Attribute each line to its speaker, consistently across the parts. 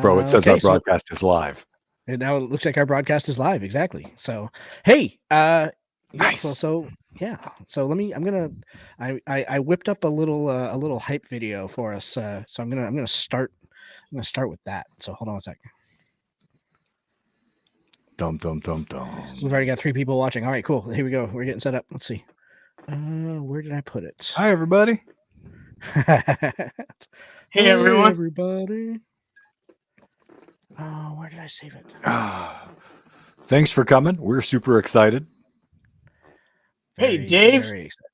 Speaker 1: Bro, it says our
Speaker 2: Okay, so
Speaker 1: broadcast is live.
Speaker 2: and now it looks like our broadcast is live. Exactly. So, hey, yeah.
Speaker 1: Nice.
Speaker 2: Yeah. So I whipped up a little hype video for us. So I'm gonna start with that. So hold on a second.
Speaker 1: Dum dum dum dum.
Speaker 2: We've already got 3 people watching. All right, cool. Here we go. We're getting set up. Let's see. Where did I put it?
Speaker 1: Hi, everybody.
Speaker 3: Hey, everyone.
Speaker 2: Everybody. Oh, where did I save it?
Speaker 1: Thanks for coming. We're super excited.
Speaker 3: Hey, Dave.
Speaker 2: Very excited.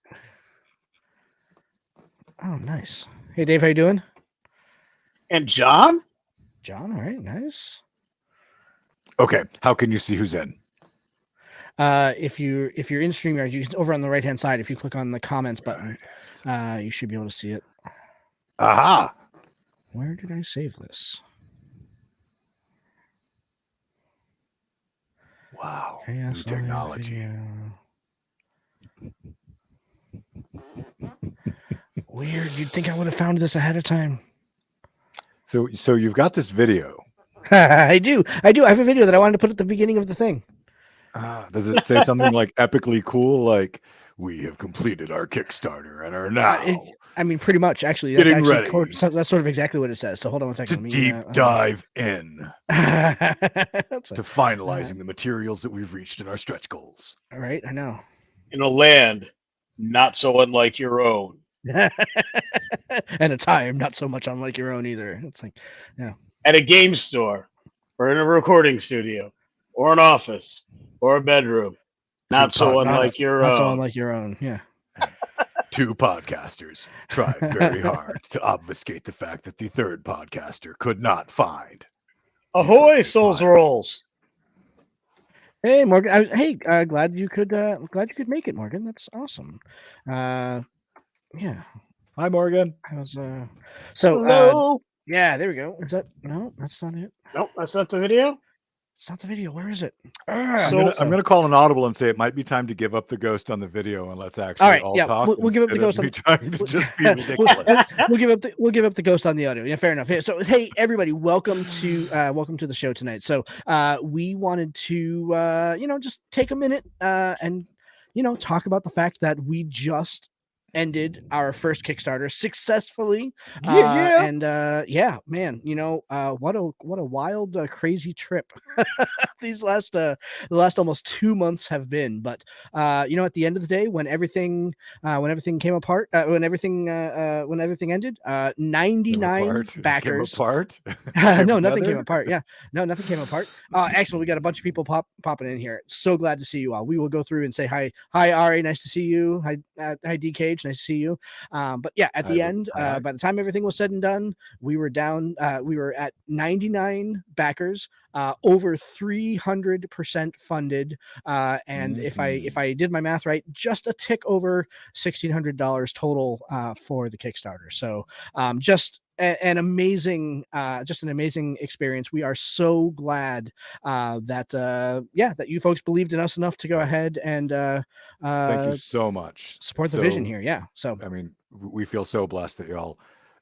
Speaker 2: Oh, nice. Hey, Dave, how you doing?
Speaker 3: And John?
Speaker 2: John, all right, nice.
Speaker 1: Okay, how can you see who's in?
Speaker 2: If you're in StreamYard, you can, over on the right hand side, if you click on the comments button, you should be able to see it.
Speaker 1: Aha!
Speaker 2: Where did I save this?
Speaker 1: Wow,
Speaker 2: Chaos
Speaker 1: new technology.
Speaker 2: Weird. You'd think I would have found this ahead of time.
Speaker 1: So you've got this video.
Speaker 2: I do. I have a video that I wanted to put at the beginning of the thing.
Speaker 1: Does it say something like epically cool, like we have completed our Kickstarter and are now?
Speaker 2: I mean, pretty much. Actually,
Speaker 1: that's getting ready.
Speaker 2: That's sort of exactly what it says. So hold on one second.
Speaker 1: To deep dive in to finalizing the materials that we've reached in our stretch goals.
Speaker 2: All right, I know.
Speaker 3: In a land not so unlike your own.
Speaker 2: And a time not so much unlike your own either. It's like, yeah.
Speaker 3: At a game store, or in a recording studio, or an office, or a bedroom, not so unlike your own.
Speaker 2: Not so unlike your own, yeah.
Speaker 1: 2 podcasters tried very hard to obfuscate the fact that the 3rd podcaster could not find.
Speaker 3: Ahoy, souls rolls!
Speaker 2: Hey, Morgan. Glad you could make it, Morgan. That's awesome. Yeah.
Speaker 1: Hi, Morgan.
Speaker 2: I was
Speaker 3: Hello.
Speaker 2: Yeah, there we go. Is that no? That's not it.
Speaker 3: Nope, that's not the video.
Speaker 2: It's not the video. Where is it?
Speaker 1: I'm gonna call an audible and say it might be time to give up the ghost on the video and let's actually talk.
Speaker 2: We'll give up the ghost. We'll give up the ghost on the audio. Yeah, fair enough. So hey, everybody, welcome to the show tonight. So we wanted to just take a minute and talk about the fact that we just ended our first Kickstarter successfully. Man, what a wild crazy trip these the last almost 2 months have been. But at the end of the day, when everything came apart, when everything ended, 99 backers
Speaker 1: came apart.
Speaker 2: No, nothing came apart. Yeah, no, nothing came apart. Excellent. We got a bunch of people popping in here. So glad to see you all. We will go through and say hi Ari, nice to see you. Hi DK, nice to see you. But yeah, at the end, by the time everything was said and done, we were down. We were at 99 backers, over 300% funded, and if I did my math right, just a tick over $1,600 total for the Kickstarter. So just an amazing experience. We are so glad that you folks believed in us enough to go ahead and
Speaker 1: thank you so much.
Speaker 2: Support the vision here. Yeah. So
Speaker 1: I mean, we feel so blessed that y'all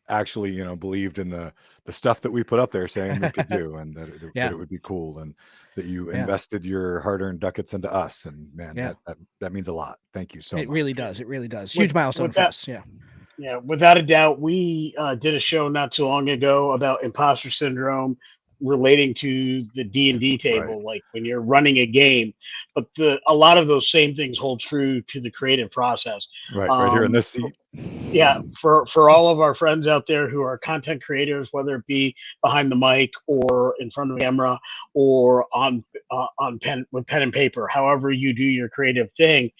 Speaker 1: actually believed in the stuff that we put up there saying we could do and that it would be cool and that you invested your hard-earned ducats into us. And man, that means a lot. Thank you so much.
Speaker 2: It really does. Huge milestone for us.
Speaker 3: Yeah, without a doubt. We did a show not too long ago about imposter syndrome relating to the D&D table, like when you're running a game. But a lot of those same things hold true to the creative process.
Speaker 1: Right here in this seat.
Speaker 3: Yeah, for all of our friends out there who are content creators, whether it be behind the mic or in front of the camera or on pen and paper, however you do your creative thing.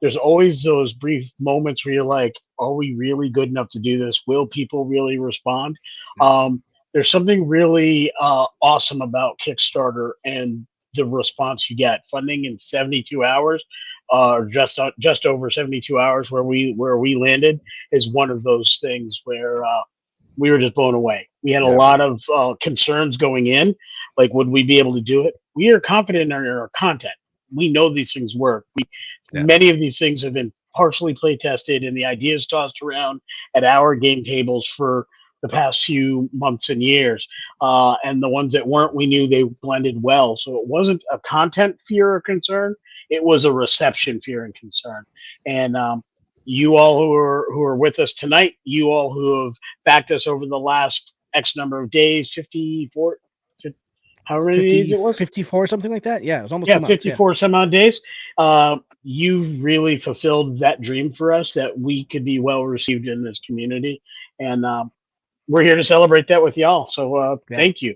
Speaker 3: There's always those brief moments where you're like, are we really good enough to do this? Will people really respond? There's something really awesome about Kickstarter and the response you get. Funding in 72 hours, just over 72 hours, where we landed, is one of those things where we were just blown away. We had a lot of concerns going in, like would we be able to do it? We are confident in our content. We know these things work. Many of these things have been partially play tested, and the ideas tossed around at our game tables for the past few months and years. And the ones that weren't, we knew they blended well. So it wasn't a content fear or concern. It was a reception fear and concern. And you all who are with us tonight, you all who have backed us over the last X number of days, 54, however many days it was,
Speaker 2: 54, something like that. Yeah, it was almost 2 months.
Speaker 3: 54 some odd days. You've really fulfilled that dream for us, that we could be well received in this community, and we're here to celebrate that with y'all. So thank you.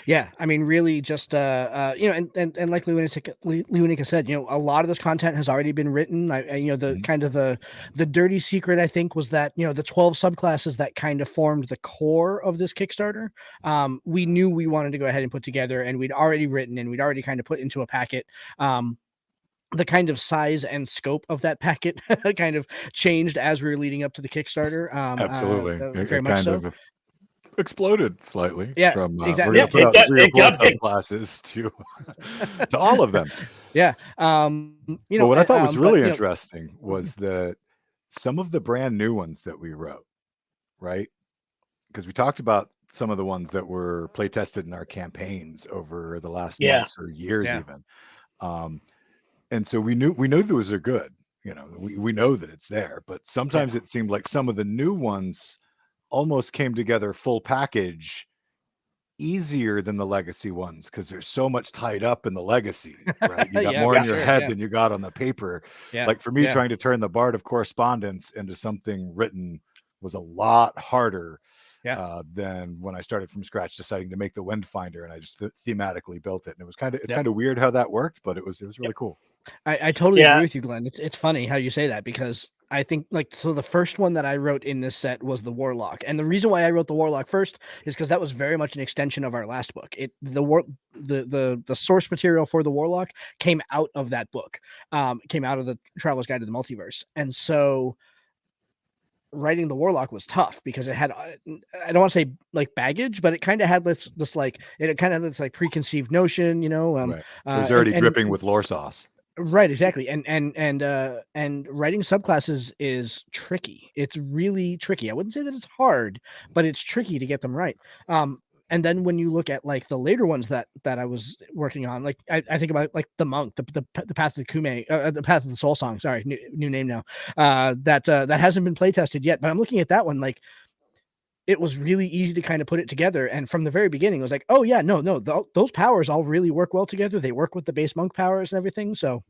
Speaker 2: Yeah, I mean, really, just and like Leonika said, a lot of this content has already been written. The kind of the dirty secret, I think, was that the 12 subclasses that kind of formed the core of this Kickstarter. We knew we wanted to go ahead and put together, and we'd already written and we'd already kind of put into a packet. The kind of size and scope of that packet kind of changed as we were leading up to the Kickstarter.
Speaker 1: Absolutely,
Speaker 2: very much so.
Speaker 1: Exploded slightly.
Speaker 2: Yeah,
Speaker 1: from
Speaker 2: exactly.
Speaker 1: We're gonna put out 3 or 4 subclasses to all of them.
Speaker 2: Yeah.
Speaker 1: But what I thought was really interesting was that some of the brand new ones that we wrote, right? Because we talked about some of the ones that were play tested in our campaigns over the last months or years even. And so we knew those are good. We know that it's there, but sometimes it seemed like some of the new ones almost came together full package easier than the legacy ones, because there's so much tied up in the legacy, right? You got more in your head than you got on the paper. Like for me, trying to turn the Bard of Correspondence into something written was a lot harder than when I started from scratch deciding to make the Windfinder, and I just thematically built it. And it was kind of weird how that worked, but it was really cool.
Speaker 2: I totally agree with you, Glenn. It's funny how you say that, because I think the first one that I wrote in this set was the Warlock, and the reason why I wrote the Warlock first is because that was very much an extension of our last book. The source material for the Warlock came out of that book, came out of the Traveler's Guide to the Multiverse, and so writing the Warlock was tough because it had, I don't want to say like baggage, but it kind of had this preconceived notion,
Speaker 1: Right. It was already dripping with lore sauce.
Speaker 2: Right, exactly. And writing subclasses is tricky. It's really tricky. I wouldn't say that it's hard, but it's tricky to get them right. And then when you look at like the later ones that I was working on, like I think about like the Monk, the Path of the Kume, the Path of the Soul Song. Sorry, new name now. That hasn't been play tested yet, but I'm looking at that one like it was really easy to kind of put it together. And from the very beginning, it was like, oh yeah, no, those powers all really work well together. They work with the base Monk powers and everything. So,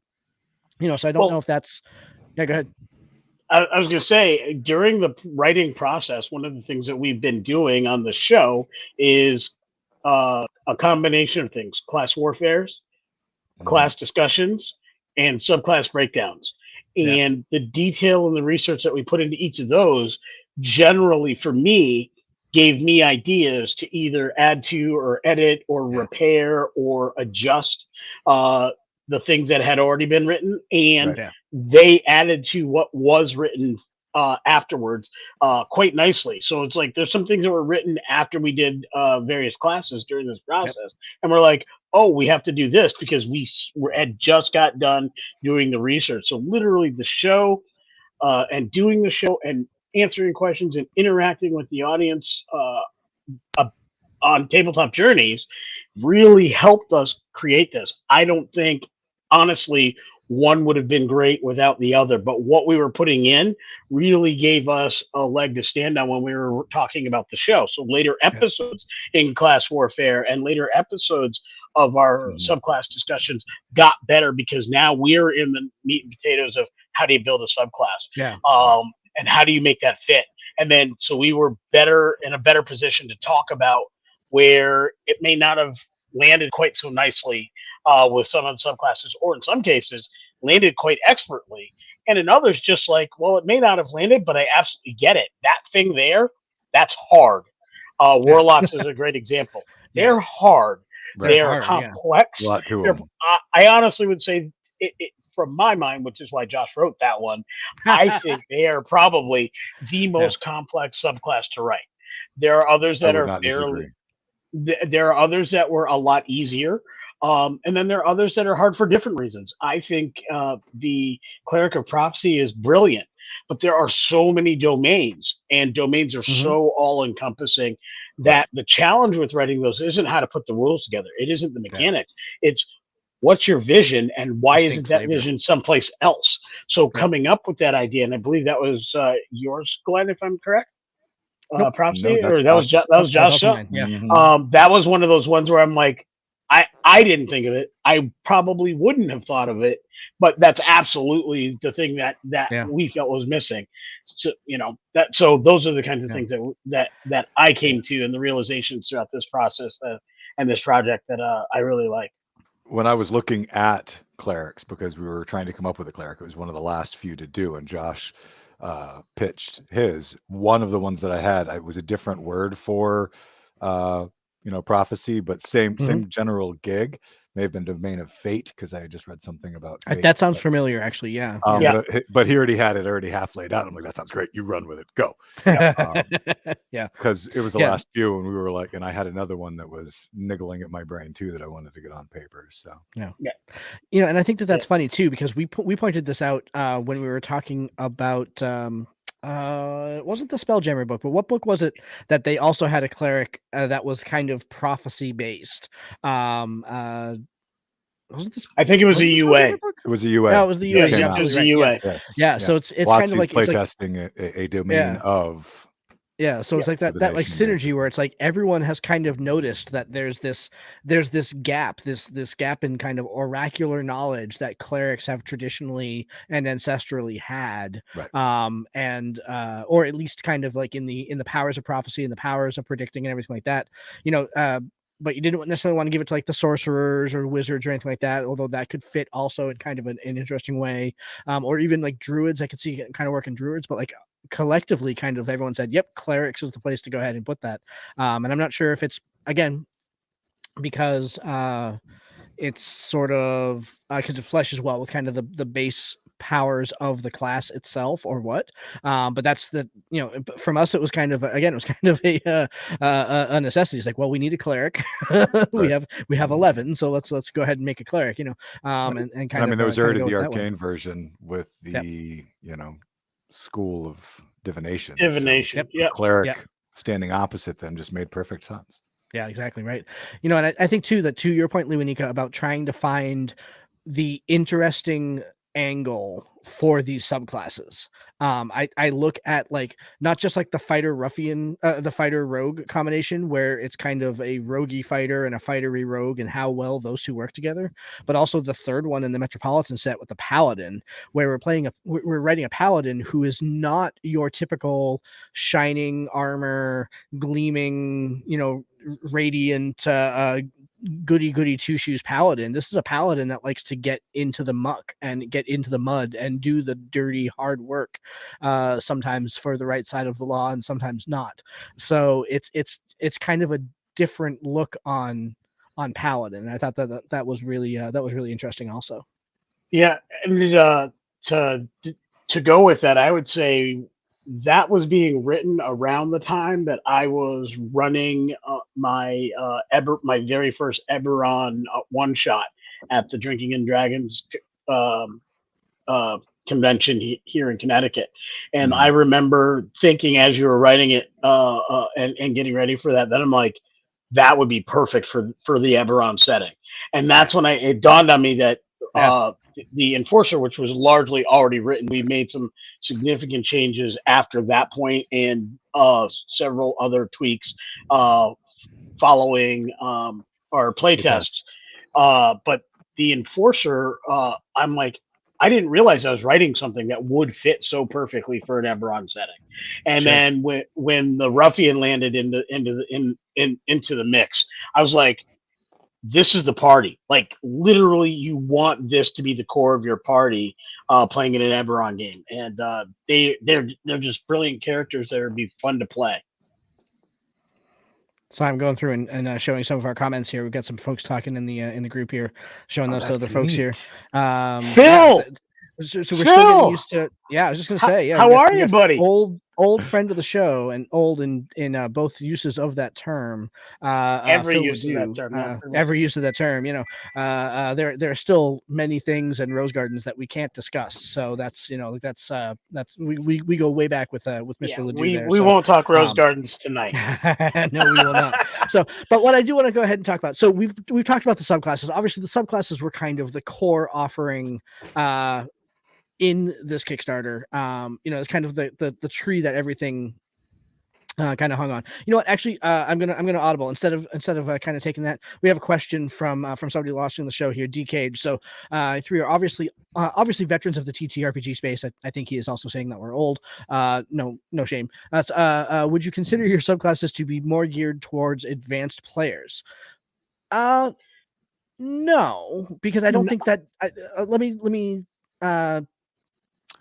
Speaker 2: so I don't know if that's, go ahead.
Speaker 3: I was going to say, during the writing process, one of the things that we've been doing on the show is a combination of things: class warfares, class discussions, and subclass breakdowns. And the detail and the research that we put into each of those generally, for me, gave me ideas to either add to or edit or repair or adjust the things that had already been written, and they added to what was written afterwards quite nicely. So it's like there's some things that were written after we did various classes during this process, and we're like, oh, we have to do this because we had just got done doing the research. So literally the show and doing the show and answering questions and interacting with the audience on Tabletop Journeys really helped us create this. I don't think, honestly, one would have been great without the other, but what we were putting in really gave us a leg to stand on when we were talking about the show. So later episodes in Class Warfare and later episodes of our subclass discussions got better because now we're in the meat and potatoes of how do you build a subclass? And how do you make that fit? And then, so we were in a better position to talk about where it may not have landed quite so nicely with some of the subclasses, or in some cases landed quite expertly. And in others, just like, well, it may not have landed, but I absolutely get it. That thing there, that's hard. Warlocks is a great example. They're hard. They're complex.
Speaker 1: A lot to them.
Speaker 3: I honestly would say from my mind, which is why Josh wrote that one, I think they are probably the most complex subclass to write. There are others that are there are others that were a lot easier. And then there are others that are hard for different reasons. I think the Cleric of Prophecy is brilliant. but there are so many domains, and domains are so all encompassing that the challenge with writing those isn't how to put the rules together. It isn't the mechanics. It's what's your vision and why isn't that vision someplace else? So coming up with that idea, and I believe that was yours, Glenn, if I'm correct. Prophecy, or that was Josh. That was one of those ones where I'm like, I didn't think of it. I probably wouldn't have thought of it, but that's absolutely the thing that we felt was missing. So so those are the kinds of things that I came to, and the realizations throughout this process and this project that I really like.
Speaker 1: When I was looking at clerics, because we were trying to come up with a cleric, it was one of the last few to do, and Josh pitched his. One of the ones that I had, it was a different word for prophecy, but same general gig. May have been Domain of Fate, because I had just read something about fate,
Speaker 2: that sounds familiar, actually.
Speaker 1: But he already had it already half laid out. I'm like, that sounds great, you run with it, go. Because it was the last few, and we were like, and I had another one that was niggling at my brain too that I wanted to get on paper. So
Speaker 2: and I think that's funny too, because we pointed this out when we were talking about it wasn't the Spelljammer book, but what book was it that they also had a cleric that was kind of prophecy based? Wasn't this?
Speaker 3: I think it was a UA.
Speaker 1: It was a UA.
Speaker 2: No, it was the UA.
Speaker 3: Yeah, it was a UA.
Speaker 2: So it's kind of like
Speaker 1: playtesting a domain of.
Speaker 2: Yeah, so it's like that like synergy where it's like everyone has kind of noticed that there's this gap, this gap in kind of oracular knowledge that clerics have traditionally and ancestrally had, and or at least kind of like in the powers of prophecy and the powers of predicting and everything like that, but you didn't necessarily want to give it to like the sorcerers or wizards or anything like that, although that could fit also in kind of an interesting way, or even like druids. I could see it kind of work in druids, but like collectively kind of everyone said, yep, clerics is the place to go ahead and put that. And I'm not sure if it's, again, because it's sort of because it fleshes well with kind of the base powers of the class itself or what, but that's the from us it was kind of a necessity. It's like, well, we need a cleric. we have 11, so let's go ahead and make a cleric, and kind of.
Speaker 1: I mean, there was already the arcane version with the school of divination.
Speaker 3: So
Speaker 1: cleric standing opposite them just made perfect sense.
Speaker 2: Yeah, exactly right. And I think too that to your point, Lewanika, about trying to find the interesting angle for these subclasses. I look at like not just like the fighter ruffian, the fighter rogue combination where it's kind of a roguey fighter and a fightery rogue and how well those two work together, but also the third one in the Metropolitan set with the paladin, where we're writing a paladin who is not your typical shining armor, gleaming, radiant goody two shoes paladin. This is a paladin that likes to get into the muck and get into the mud and do the dirty hard work, sometimes for the right side of the law and sometimes not. So it's kind of a different look on paladin. I thought that was really interesting also.
Speaker 3: And to go with that, I would say that was being written around the time that I was running my very first Eberron one shot at the Drinking and Dragons convention here in Connecticut. And I remember thinking as you were writing it and getting ready for that, then I'm like, that would be perfect for the Eberron setting. And that's when it dawned on me that the Enforcer, which was largely already written, we made some significant changes after that point and several other tweaks following our playtest. But the Enforcer, I'm like, I didn't realize I was writing something that would fit so perfectly for an Eberron setting. And then when the Ruffian landed into the mix, I was like, this is the party. Like literally, you want this to be the core of your party, playing in an Eberron game, and they're just brilliant characters that would be fun to play.
Speaker 2: So I'm going through and showing some of our comments here. We've got some folks talking in the group here, showing those other folks here.
Speaker 3: Phil.
Speaker 2: So we're still getting used to Yeah, I was just gonna say, yeah.
Speaker 3: How are you, buddy?
Speaker 2: Old friend of the show, and old in both uses of that term.
Speaker 3: Every
Speaker 2: Phil
Speaker 3: use of that
Speaker 2: Ledoux,
Speaker 3: term.
Speaker 2: every use of that term. You know, there are still many things in Rose Gardens that we can't discuss. So that's we go way back with Mr. Ledoux there.
Speaker 3: We
Speaker 2: So,
Speaker 3: won't talk Rose Gardens tonight.
Speaker 2: no, we will not. So, but what I do want to go ahead and talk about. So we've talked about the subclasses. Obviously, the subclasses were kind of the core offering. In this Kickstarter, it's kind of the tree that everything kind of hung on. You know what? Actually, I'm gonna audible instead of kind of taking that. We have a question from somebody watching the show here, D Cage. So three are obviously veterans of the TTRPG space. I think he is also saying that we're old. No shame. That's would you consider your subclasses to be more geared towards advanced players? No, because I don't think that.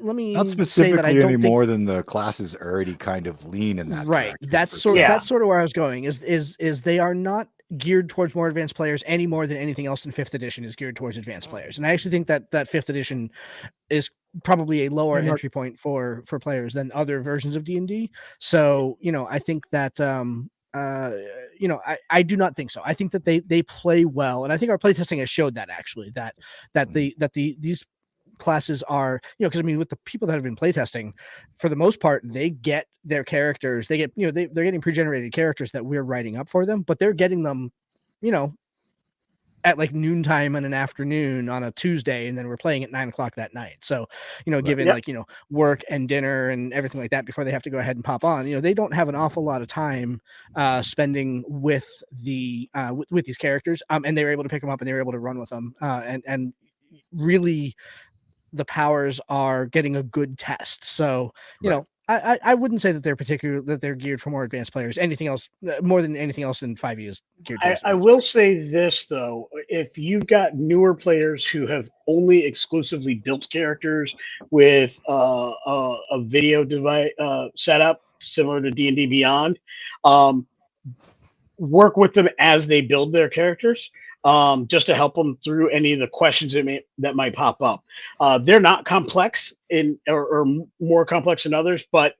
Speaker 2: Let me
Speaker 1: not specifically any more than the classes already kind of lean in that
Speaker 2: right.
Speaker 1: direction.
Speaker 2: That's sort of where I was going. Is they are not geared towards more advanced players any more than anything else in 5th edition is geared towards advanced players. And I actually think that 5th edition is probably a lower entry point for players than other versions of D&D. So, I think that I do not think so. I think that they play well, and I think our playtesting has showed that actually that these classes are, because I mean, with the people that have been playtesting, for the most part, they get their characters. They get, they're getting pre-generated characters that we're writing up for them, but they're getting them, at like noontime on an afternoon on a Tuesday, and then we're playing at 9:00 that night. So, given like, work and dinner and everything like that before they have to go ahead and pop on, they don't have an awful lot of time spending with the with these characters. And they were able to pick them up and they were able to run with them. And really, the powers are getting a good test. So, I wouldn't say that they're geared for more advanced players. Anything else, more than anything else in 5e is geared towards
Speaker 3: I will say this though, if you've got newer players who have only exclusively built characters with a video device setup similar to D&D Beyond, work with them as they build their characters. Just to help them through any of the questions that might pop up. They're not complex or more complex than others, but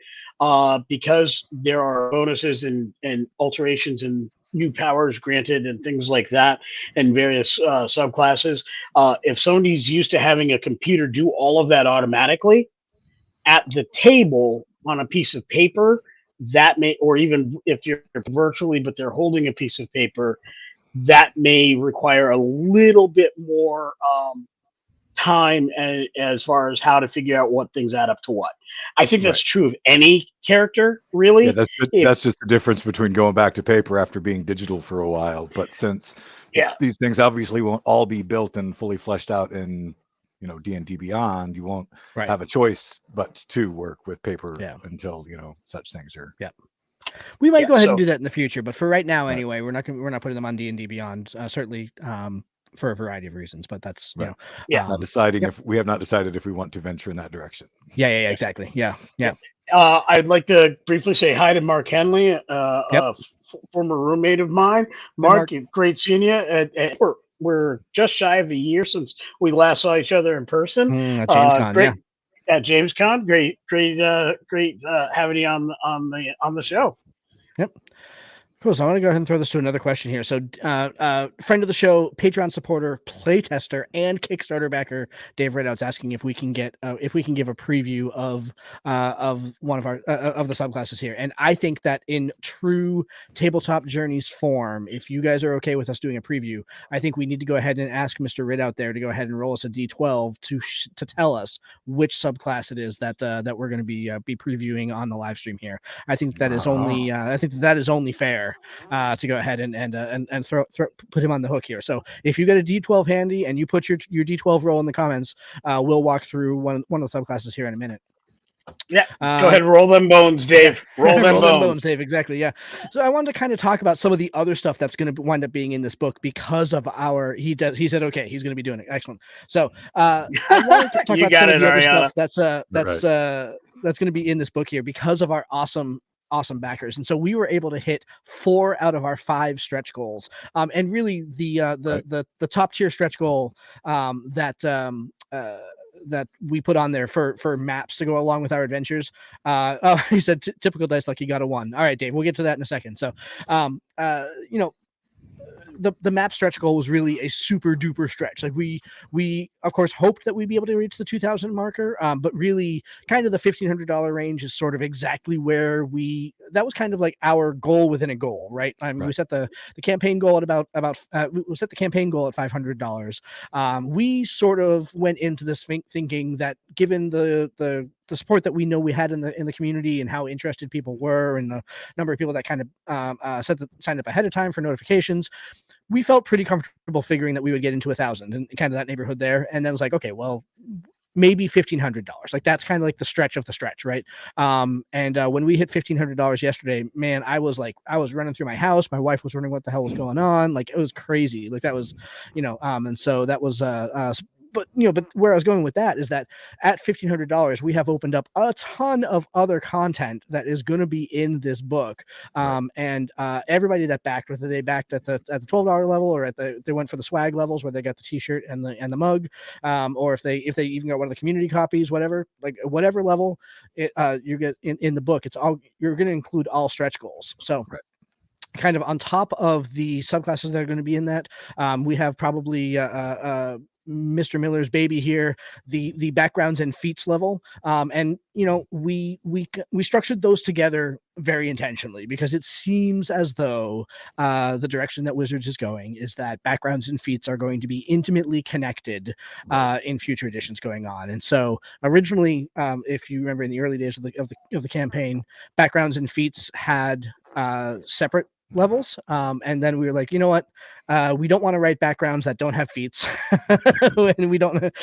Speaker 3: because there are bonuses and alterations and new powers granted and things like that and various subclasses, if somebody's used to having a computer do all of that automatically at the table on a piece of paper, that may, or even if you're virtually, but they're holding a piece of paper, that may require a little bit more time as far as how to figure out what things add up to what. I think that's true of any character, really.
Speaker 1: Yeah, that's just the difference between going back to paper after being digital for a while. But since these things obviously won't all be built and fully fleshed out in D&D Beyond, you won't have a choice but to work with paper until such things are.
Speaker 2: Yeah. We might go ahead and do that in the future, but for right now, anyway, we're not putting them on D&D Beyond. Certainly, for a variety of reasons. But that's
Speaker 1: not deciding if we have not decided if we want to venture in that direction.
Speaker 2: Yeah, exactly. Yeah.
Speaker 3: I'd like to briefly say hi to Mark Henley, a former roommate of mine. Mark, great seeing you. We're just shy of a year since we last saw each other in person.
Speaker 2: At JamesCon,
Speaker 3: great. At JamesCon, great having you on the show.
Speaker 2: Yep. Cool. So I want to go ahead and throw this to another question here. So, friend of the show, Patreon supporter, playtester, and Kickstarter backer Dave Ridout's asking if we can give a preview of one of our of the subclasses here. And I think that in true Tabletop Journeys form, if you guys are okay with us doing a preview, I think we need to go ahead and ask Mr. Ridout there to go ahead and roll us a D12 to tell us which subclass it is that we're going to be previewing on the live stream here. I think that is only fair. To go ahead and put him on the hook here. So if you get a D12 handy and you put your D12 roll in the comments, we'll walk through one of the subclasses here in a minute.
Speaker 3: Yeah, go ahead, roll them bones, Dave. Roll them bones,
Speaker 2: Dave. Exactly. Yeah. So I wanted to kind of talk about some of the other stuff that's going to wind up being in this book because of he said okay, he's going to be doing it. Excellent. So I wanted to talk about some of the other stuff that's going to be in this book here because of our awesome backers. And so we were able to hit 4 out of our 5 stretch goals. And really the top tier stretch goal that that we put on there for maps to go along with our adventures. Oh, he said typical dice luck, you got a 1. All right, Dave, we'll get to that in a second. So you know, the map stretch goal was really a super duper stretch. Like we of course hoped that we'd be able to reach the 2,000 marker, but really kind of the $1,500 range is sort of exactly where that was kind of like our goal within a goal, right? I mean, we set the campaign goal at about we set the campaign goal at $500. We sort of went into this thinking that given the support that we know we had in the community and how interested people were and the number of people that kind of signed up ahead of time for notifications, we felt pretty comfortable figuring that we would get into 1,000 and kind of that neighborhood there. And then it was like, okay, well, maybe $1,500. Like that's kind of like the stretch of the stretch, right? When we hit $1,500 yesterday, man, I was running through my house. My wife was wondering what the hell was going on. Like it was crazy. Like that was, and so that was but where I was going with that is that at $1,500, we have opened up a ton of other content that is going to be in this book. Everybody that backed, whether they backed at the $12 level or they went for the swag levels where they got the t-shirt and the mug, or if they even got one of the community copies, whatever level you get in the book, you're going to include all stretch goals. So kind of on top of the subclasses that are going to be in that, we have probably Mr. Miller's baby here, the backgrounds and feats level, and we structured those together very intentionally because it seems as though the direction that Wizards is going is that backgrounds and feats are going to be intimately connected in future editions going on. And so originally, if you remember in the early days of the campaign, backgrounds and feats had separate levels, and then we were like, you know what, we don't want to write backgrounds that don't have feats and we don't,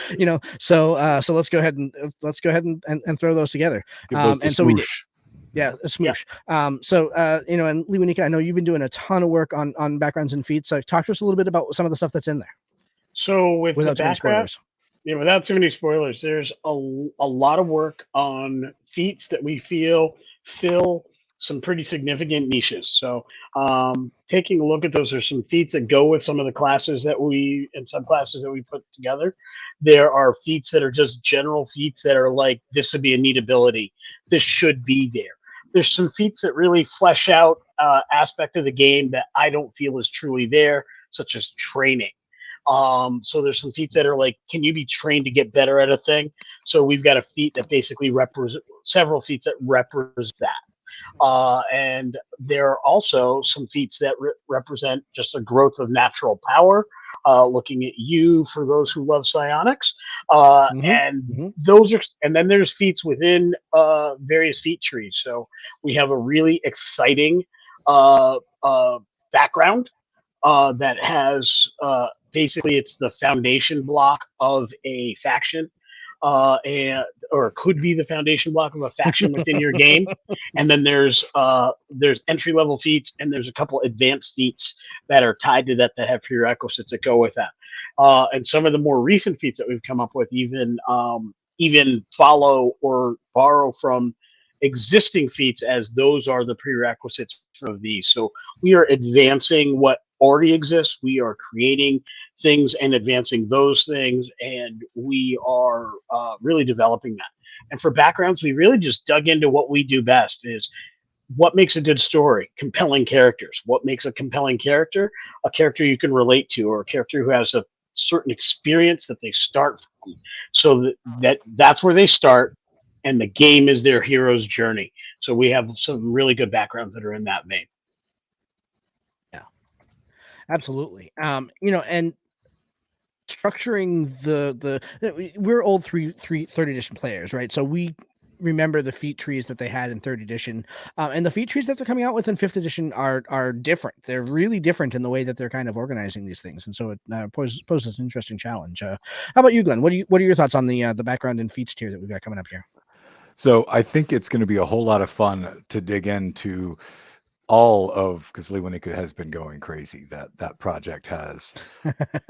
Speaker 2: so let's go ahead and throw those together. And so we did. Yeah, a smoosh. And Lee Winika, I know you've been doing a ton of work on backgrounds and feats. So talk to us a little bit about some of the stuff that's in there.
Speaker 3: So without too many spoilers, there's a lot of work on feats that we feel fill some pretty significant niches. So taking a look at those, there's some feats that go with some of the classes and subclasses that we put together. There are feats that are just general feats that are like, this would be a neat ability. This should be there. There's some feats that really flesh out aspect of the game that I don't feel is truly there, such as training. So there's some feats that are like, can you be trained to get better at a thing? So we've got a feat that basically several feats that represent that. And there are also some feats that represent just a growth of natural power, looking at you for those who love psionics. Those are, and then there's feats within various feat trees. So we have a really exciting background that has basically it's the foundation block of a faction. Or could be the foundation block of a faction within your game. And then there's entry level feats, and there's a couple advanced feats that are tied to that have prerequisites that go with that. And some of the more recent feats that we've come up with even follow or borrow from existing feats, as those are the prerequisites of these. So we are advancing what already exists. We are creating things and advancing those things, and we are really developing that. And for backgrounds, we really just dug into what we do best: is what makes a good story, compelling characters. What makes a compelling character? A character you can relate to, or a character who has a certain experience that they start from. So that's where they start, and the game is their hero's journey. So we have some really good backgrounds that are in that vein.
Speaker 2: Yeah, absolutely. And structuring we're old third edition players, right? So we remember the feat trees that they had in third edition, and the feat trees that they're coming out with in fifth edition are different. They're really different in the way that they're kind of organizing these things, and so it poses an interesting challenge. How about you, Glenn? What are your thoughts on the background and feats tier that we've got coming up here?
Speaker 1: So I think it's going to be a whole lot of fun to dig into all of, because Lee Winika has been going crazy. That project has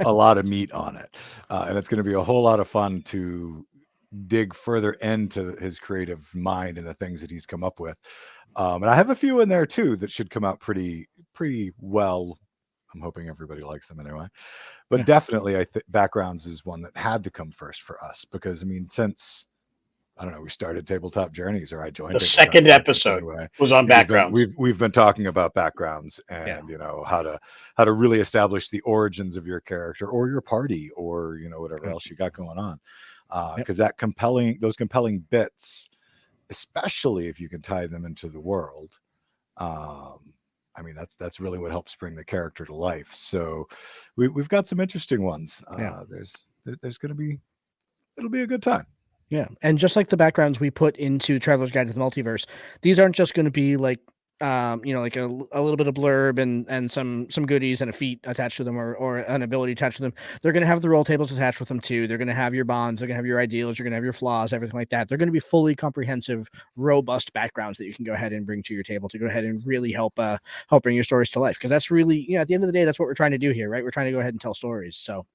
Speaker 1: a lot of meat on it, and it's going to be a whole lot of fun to dig further into his creative mind and the things that he's come up with. And I have a few in there too that should come out pretty well I'm hoping everybody likes them anyway. But definitely, I think backgrounds is one that had to come first for us because, I mean, since I don't know, we started Tabletop Journeys, or I joined
Speaker 3: The
Speaker 1: Tabletop
Speaker 3: second
Speaker 1: Journeys
Speaker 3: episode
Speaker 1: anyway.
Speaker 3: was on backgrounds.
Speaker 1: We've been talking about backgrounds and how to really establish the origins of your character or your party or whatever else you got going on, because those compelling bits, especially if you can tie them into the world. I mean, that's really what helps bring the character to life. So we've got some interesting ones. There's going to be, it'll be a good time.
Speaker 2: Yeah, and just like the backgrounds we put into Traveler's Guide to the Multiverse, these aren't just going to be like, like a little bit of blurb and some goodies and a feat attached to them or an ability attached to them. They're going to have the roll tables attached with them too. They're going to have your bonds. They're going to have your ideals. You're going to have your flaws, everything like that. They're going to be fully comprehensive, robust backgrounds that you can go ahead and bring to your table to go ahead and really help bring your stories to life. Because that's really, at the end of the day, that's what we're trying to do here, right? We're trying to go ahead and tell stories. So,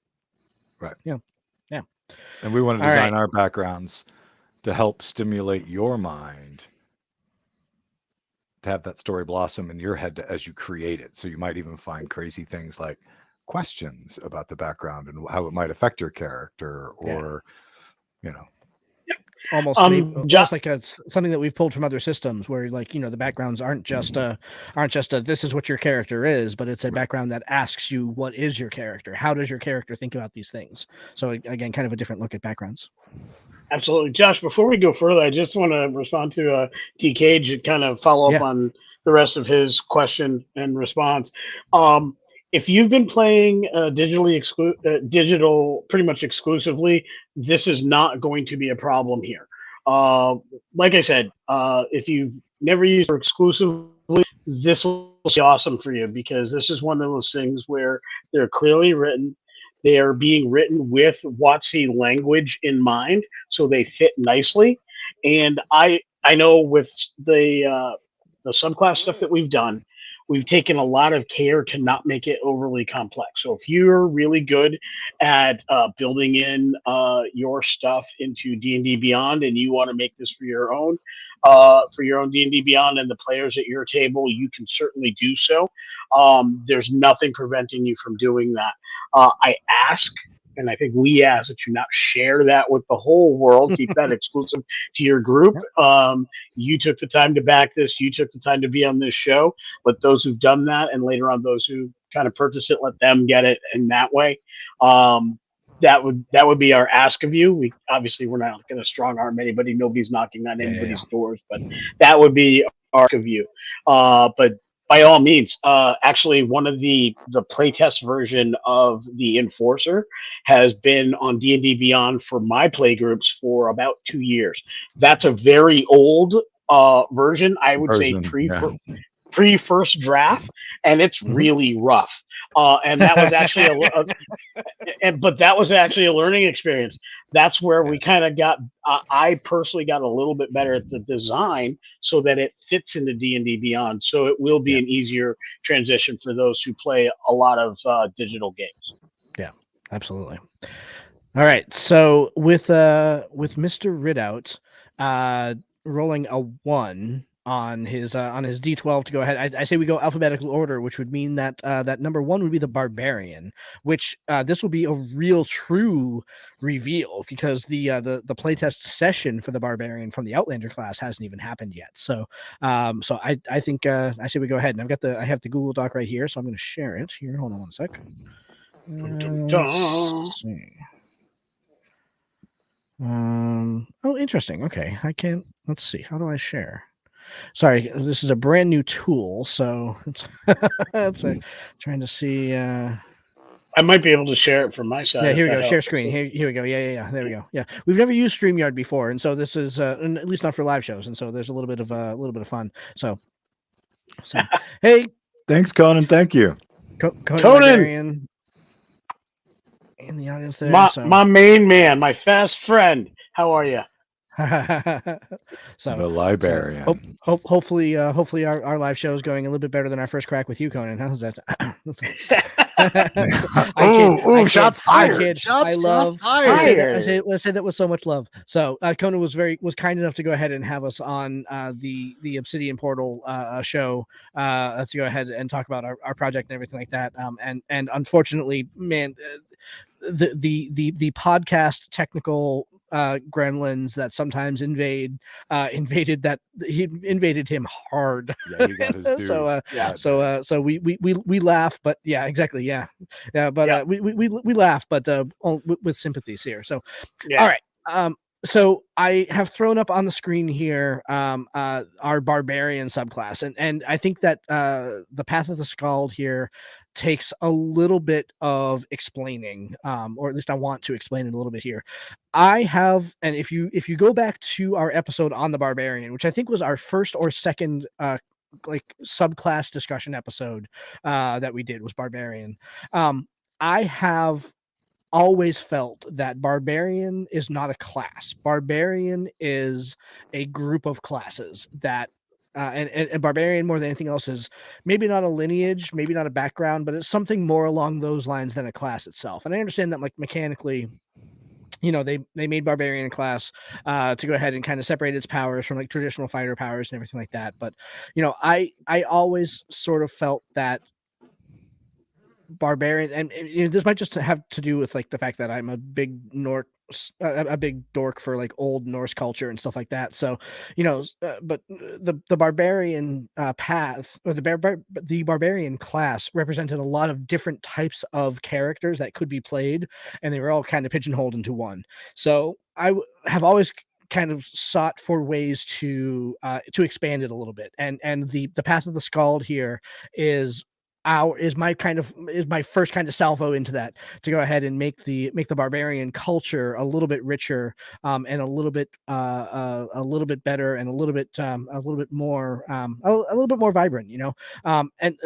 Speaker 1: right.
Speaker 2: Yeah.
Speaker 1: And we want to design our backgrounds to help stimulate your mind to have that story blossom in your head as you create it. So you might even find crazy things like questions about the background and how it might affect your character, or
Speaker 2: almost like something that we've pulled from other systems where the backgrounds aren't just this is what your character is, but it's a background that asks you, what is your character? How does your character think about these things? So again, kind of a different look at backgrounds.
Speaker 3: Absolutely. Josh, before we go further, I just want to respond to T. Cage and kind of follow up on the rest of his question and response. If you've been playing digital pretty much exclusively, this is not going to be a problem here. Like I said, if you've never used it exclusively, this will be awesome for you, because this is one of those things where they're clearly written. They are being written with WotC language in mind, so they fit nicely. And I know with the subclass stuff that we've done, we've taken a lot of care to not make it overly complex. So if you're really good at building in your stuff into D&D Beyond, and you want to make this for your own D&D Beyond and the players at your table, you can certainly do so. There's nothing preventing you from doing that. I ask, and I think we ask, that you not share that with the whole world. Keep that exclusive to your group. You took the time to back this. You took the time to be on this show. Let those who've done that, and later on those who kind of purchase it, let them get it in that way. That would be our ask of you. We're not going to strong arm anybody. Nobody's knocking on anybody's doors, but that would be our ask of you. But by all means, actually, one of the playtest version of the Enforcer has been on D&D Beyond for my play groups for about 2 years. That's a very old version. I would say pre first draft, and it's really rough. And that was actually but that was actually a learning experience. That's where we kind of got. I personally got a little bit better at the design so that it fits into D&D Beyond. So it will be an easier transition for those who play a lot of digital games.
Speaker 2: Yeah, absolutely. All right, so with Mr. Ridout rolling a 1 on his D12 to go ahead. I say we go alphabetical order, which would mean that that number 1 would be the Barbarian, which this will be a real true reveal, because the playtest session for the Barbarian from the Outlander class hasn't even happened yet. So I think I say we go ahead, and I have the Google Doc right here, so I'm going to share it here. Hold on one sec. Let's see. Oh, interesting. Okay, let's see. How do I share? Sorry, this is a brand new tool, so it's trying to see.
Speaker 3: I might be able to share it from my side.
Speaker 2: Yeah, here we go. Share screen. Here we go. Yeah. There we go. Yeah, we've never used StreamYard before, and so this is at least not for live shows, and so there's a little bit of fun. So hey,
Speaker 1: thanks, Conan. Thank you,
Speaker 3: Conan.
Speaker 2: In the audience there.
Speaker 3: My main man, my fast friend. How are you?
Speaker 2: So,
Speaker 1: The librarian.
Speaker 2: hopefully, our live show is going a little bit better than our first crack with you, Conan. How's that? I kid,
Speaker 1: Shots
Speaker 2: I
Speaker 1: fired.
Speaker 2: kid. I love. I say that with so much love. So Conan was kind enough to go ahead and have us on the Obsidian Portal show to go ahead and talk about our project and everything like that. And unfortunately, man, the podcast technical gremlins that sometimes invaded him hard.
Speaker 1: Yeah, he got his due.
Speaker 2: So we laugh, but yeah, exactly, yeah, but we laugh, but with sympathies here. So all right. So I have thrown up on the screen here our barbarian subclass, and I think that the Path of the Skald here takes a little bit of explaining, or at least I want to explain it a little bit here. I have, and if you go back to our episode on the barbarian, which I think was our first or second like subclass discussion episode that we did, was barbarian. I have always felt that barbarian is not a class. Barbarian is a group of classes that and barbarian, more than anything else, is maybe not a lineage, maybe not a background, but it's something more along those lines than a class itself. And I understand that, like, mechanically, they made barbarian class to go ahead and kind of separate its powers from like traditional fighter powers and everything like that. But I always sort of felt that barbarian, and this might just have to do with like the fact that I'm a big a big dork for like old Norse culture and stuff like that. So but the barbarian path, or the barbarian class, represented a lot of different types of characters that could be played, and they were all kind of pigeonholed into one. So I have always kind of sought for ways to expand it a little bit, and the Path of the Skald here is my first kind of salvo into that, to go ahead and make the barbarian culture a little bit richer, and a little bit better, and a little bit more vibrant, and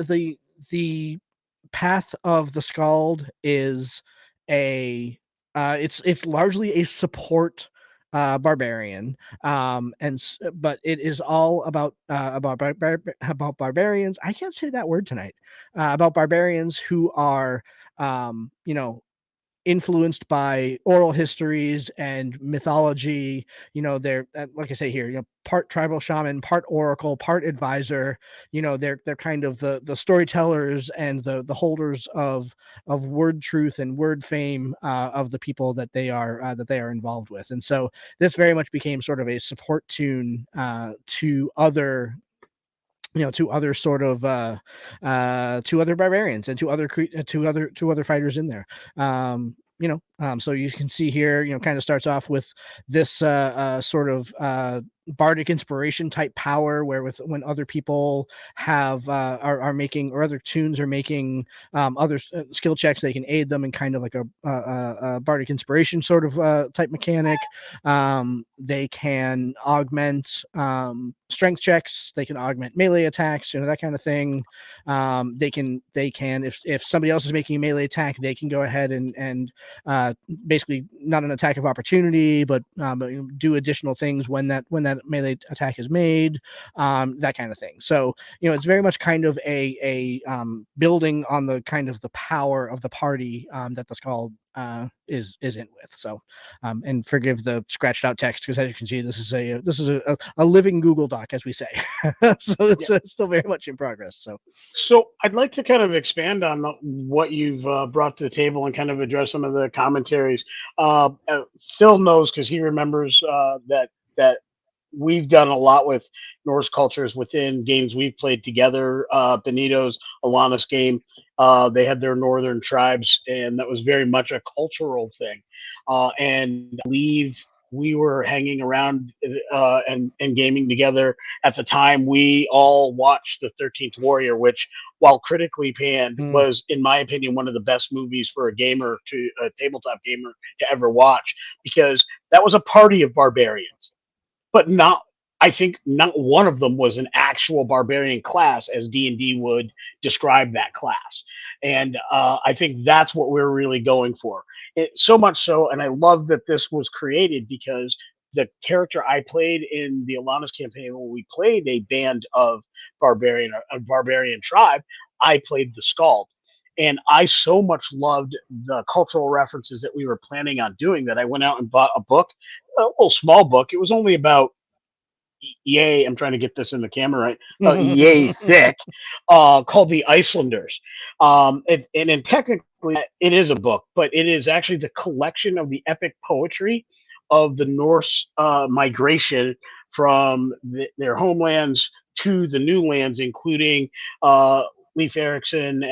Speaker 2: the Path of the Skald is it's largely a support barbarian, but it is all about barbarians. I can't say that word tonight. About barbarians who are influenced by oral histories and mythology. They're like I say here, part tribal shaman, part oracle, part advisor. They're kind of the storytellers and the holders of word truth and word fame of the people that they are involved with. And so this very much became sort of a support tune to other sort of to other barbarians, and to other fighters in there. So you can see here, kind of starts off with this sort of bardic inspiration type power, where when other people have are making, or other tunes are making other skill checks, they can aid them in kind of like a bardic inspiration sort of type mechanic. They can augment strength checks, they can augment melee attacks, that kind of thing. They can if somebody else is making a melee attack, they can go ahead and basically not an attack of opportunity, but do additional things when that melee attack is made, that kind of thing. So it's very much kind of a building on the kind of the power of the party that the Skald is in with. So and forgive the scratched out text, because as you can see, this is a living Google Doc, as we say. So it's still very much in progress.
Speaker 3: So I'd like to kind of expand on what you've brought to the table, and kind of address some of the commentaries. Phil knows, because he remembers that we've done a lot with Norse cultures within games we've played together. Benito's Alanis game, they had their northern tribes, and that was very much a cultural thing. And I believe we were hanging around and gaming together at the time. We all watched The 13th Warrior, which, while critically panned, was, in my opinion, one of the best movies for a tabletop gamer to ever watch, because that was a party of barbarians. But I think not one of them was an actual barbarian class, as D&D would describe that class. And I think that's what we're really going for. So much so, and I love that this was created, because the character I played in the Alanis campaign, when we played a band of a barbarian tribe, I played the Skald. And I so much loved the cultural references that we were planning on doing that I went out and bought a book, a little small book. It was only about yay, I'm trying to get this in the camera right, yay thick, called The Icelanders. And technically, it is a book, but it is actually the collection of the epic poetry of the Norse migration from their homelands to the new lands, including Leif Erikson,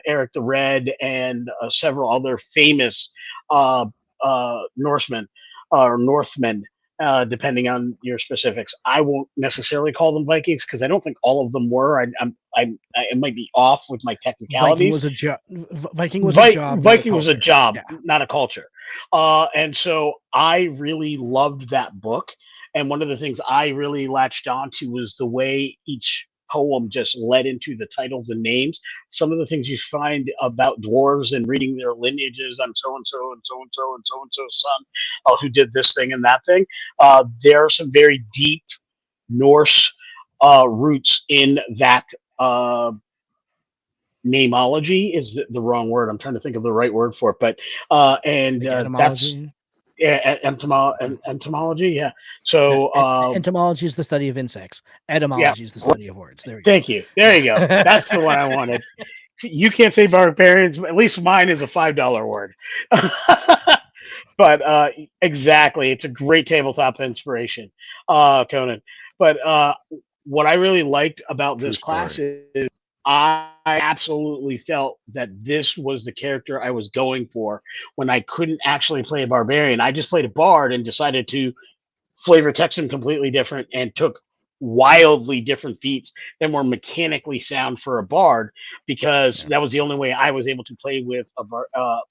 Speaker 3: Eric the Red, and several other famous Norsemen or Northmen, depending on your specifics. I won't necessarily call them Vikings because I don't think all of them were. I might be off with my
Speaker 2: Viking
Speaker 3: technicalities.
Speaker 2: was a job. Viking was a job.
Speaker 3: Viking was a
Speaker 2: culture.
Speaker 3: job,
Speaker 2: Yeah.
Speaker 3: not a culture. And so I really loved that book. And one of the things I really latched onto was the way each poem just led into the titles and names. Some of the things you find about dwarves and reading their lineages, I'm so and so and so and so and so and so son who did this thing and that thing. There are some very deep Norse roots in that. Namology is the wrong word. I'm trying to think of the right word for it, but
Speaker 2: Like
Speaker 3: that's
Speaker 2: etymology.
Speaker 3: entomology. Yeah. So
Speaker 2: Entomology is the study of insects.
Speaker 3: yeah.
Speaker 2: Etymology is the study of words. There we go.
Speaker 3: Thank you. There you go. That's the one I wanted. You can't say barbarians. At least mine is a $5 word. But exactly, it's a great tabletop inspiration, Conan. But what I really liked about
Speaker 1: True
Speaker 3: this class
Speaker 1: story.
Speaker 3: is I absolutely felt that this was the character I was going for when I couldn't actually play a barbarian. I just played a bard and decided to flavor text him completely different and took wildly different feats that were mechanically sound for a bard, because
Speaker 1: Yeah.
Speaker 3: that was the only way I was able to play with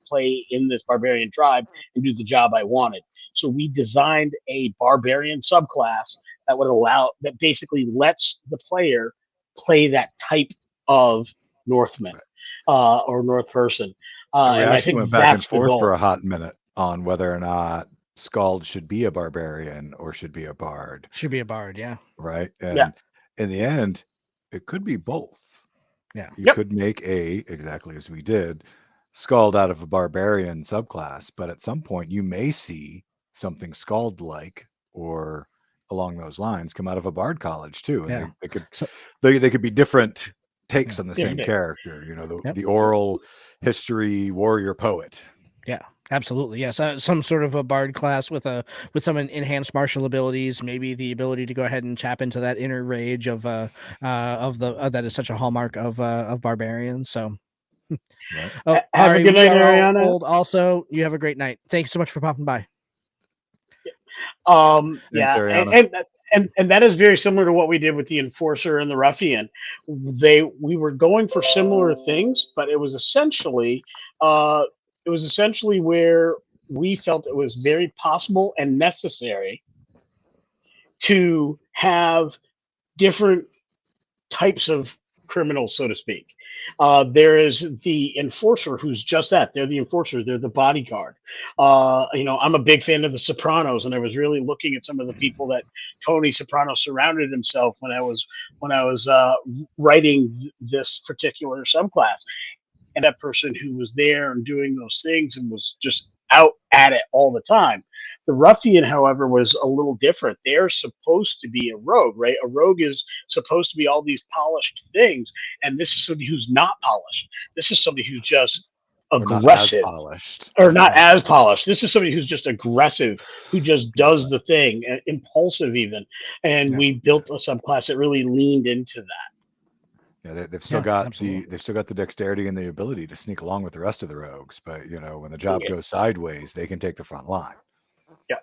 Speaker 3: play in this barbarian tribe and do the job I wanted. So we designed a barbarian subclass that basically lets the player play that type of Northman or North person.
Speaker 1: And we
Speaker 3: And I
Speaker 1: actually
Speaker 3: think
Speaker 1: went back and
Speaker 3: that's the
Speaker 1: forth for
Speaker 3: goal.
Speaker 1: a hot minute on whether or not Skald should be a barbarian or should be a bard,
Speaker 2: Should be a bard. Yeah.
Speaker 1: right?
Speaker 3: Yeah.
Speaker 1: And in the end, it could be both.
Speaker 2: Yeah.
Speaker 1: You
Speaker 3: Yep.
Speaker 1: could make exactly as we did, Skald out of a barbarian subclass, but at some point you may see something Skald like or along those lines come out of a bard college too. And
Speaker 2: Yeah.
Speaker 1: they could
Speaker 2: So,
Speaker 1: they could be different takes
Speaker 2: Yeah.
Speaker 1: on the
Speaker 3: Different
Speaker 1: same
Speaker 3: day.
Speaker 1: character,
Speaker 2: Yep.
Speaker 1: the oral history warrior poet.
Speaker 2: Yeah, absolutely. Yes, some sort of a bard class with some enhanced martial abilities, maybe the ability to go ahead and tap into that inner rage of that is such a hallmark of barbarians. So,
Speaker 1: Right.
Speaker 2: oh,
Speaker 3: Have a
Speaker 2: Ari,
Speaker 3: good
Speaker 2: we
Speaker 3: night,
Speaker 2: are all
Speaker 3: Ariana.
Speaker 2: old. Also, you have a great night. Thanks so much for popping by.
Speaker 1: Thanks,
Speaker 3: Yeah,
Speaker 1: Ariana.
Speaker 3: and that is very similar to what we did with the Enforcer and the Ruffian. We were going for similar things, but uh, it was essentially where we felt it was very possible and necessary to have different types of criminals, so to speak. There is the enforcer, who's just that. They're the enforcer. They're the bodyguard. I'm a big fan of The Sopranos, and I was really looking at some of the people that Tony Soprano surrounded himself when I was writing this particular subclass. And that person who was there and doing those things and was just out at it all the time. The ruffian, however, was a little different. They're supposed to be a rogue, right? A rogue is supposed to be all these polished things, and this is somebody who's not polished. This is somebody who's just
Speaker 1: Or not as
Speaker 3: aggressive,
Speaker 1: polished.
Speaker 3: or not as polished. This is somebody who's just aggressive, who just does the thing, impulsive even. And
Speaker 2: Yeah.
Speaker 3: we built a subclass that really leaned into that.
Speaker 1: Yeah, they've still got
Speaker 2: absolutely.
Speaker 1: the dexterity and the ability to sneak along with the rest of the rogues, but when the job goes sideways, they can take the front line.
Speaker 3: Yeah.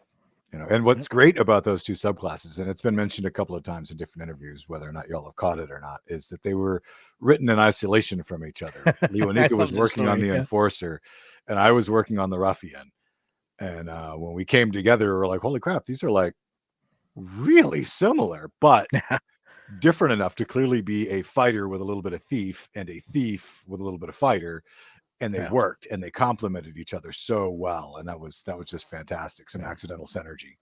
Speaker 1: And what's great about those two subclasses, and it's been mentioned a couple of times in different interviews, whether or not y'all have caught it or not, is that they were written in isolation from each other. Leonika was working on the Enforcer, and I was working on the Ruffian. And when we came together, we were like, holy crap, these are like really similar, but different enough to clearly be a fighter with a little bit of thief and a thief with a little bit of fighter. And they worked and they complemented each other so well. And that was just fantastic. Some accidental synergy.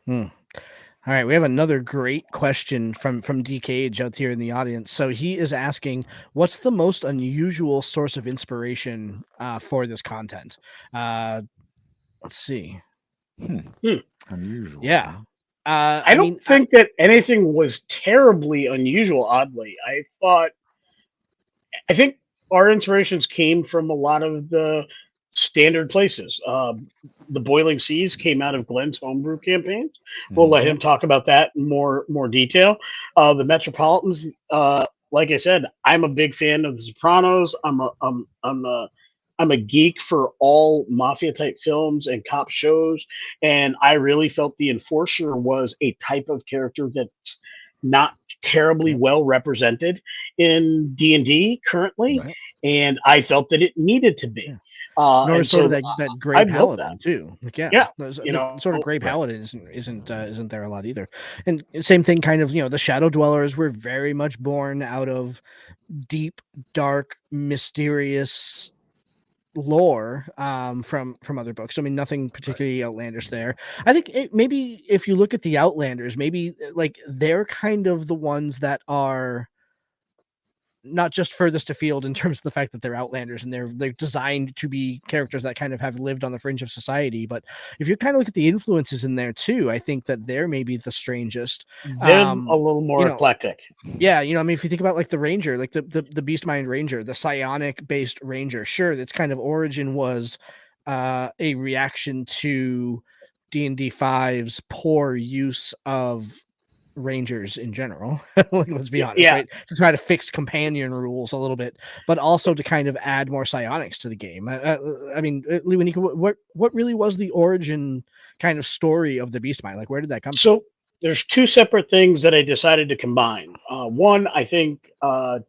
Speaker 2: All right, we have another great question from DKH out here in the audience. So he is asking, what's the most unusual source of inspiration for this content? Let's see.
Speaker 1: Unusual.
Speaker 2: Yeah.
Speaker 3: I don't think that anything was terribly unusual, oddly. I think our inspirations came from a lot of the standard places. The Boiling Seas came out of Glenn's homebrew campaigns. We'll let him talk about that in more detail. The Metropolitans, like I said, I'm a big fan of The Sopranos. I'm a geek for all mafia type films and cop shows, and I really felt the Enforcer was a type of character that's not terribly well represented in D&D currently, and I felt that it needed to be.
Speaker 2: Nor sort of that gray paladin too. Like, sort of gray paladin isn't there a lot either. And same thing, kind of, the Shadow Dwellers were very much born out of deep, dark, mysterious lore from other books. I mean, nothing particularly outlandish there. I think maybe if you look at the Outlanders, maybe like they're kind of the ones that are not just furthest afield in terms of the fact that they're Outlanders and they're designed to be characters that kind of have lived on the fringe of society. But if you kind of look at the influences in there too, I think that they're maybe the strangest.
Speaker 3: They're a little more eclectic.
Speaker 2: Yeah, I mean, if you think about like the Ranger, like the Beastmind Ranger, the psionic based Ranger, sure, its kind of origin was a reaction to D&D 5's poor use of Rangers in general. Let's be honest, right? To try to fix companion rules a little bit, but also to kind of add more psionics to the game. I mean, Lewinika, what really was the origin kind of story of the Beastmind? Like, where did that come from?
Speaker 3: So there's two separate things that I decided to combine. One, I think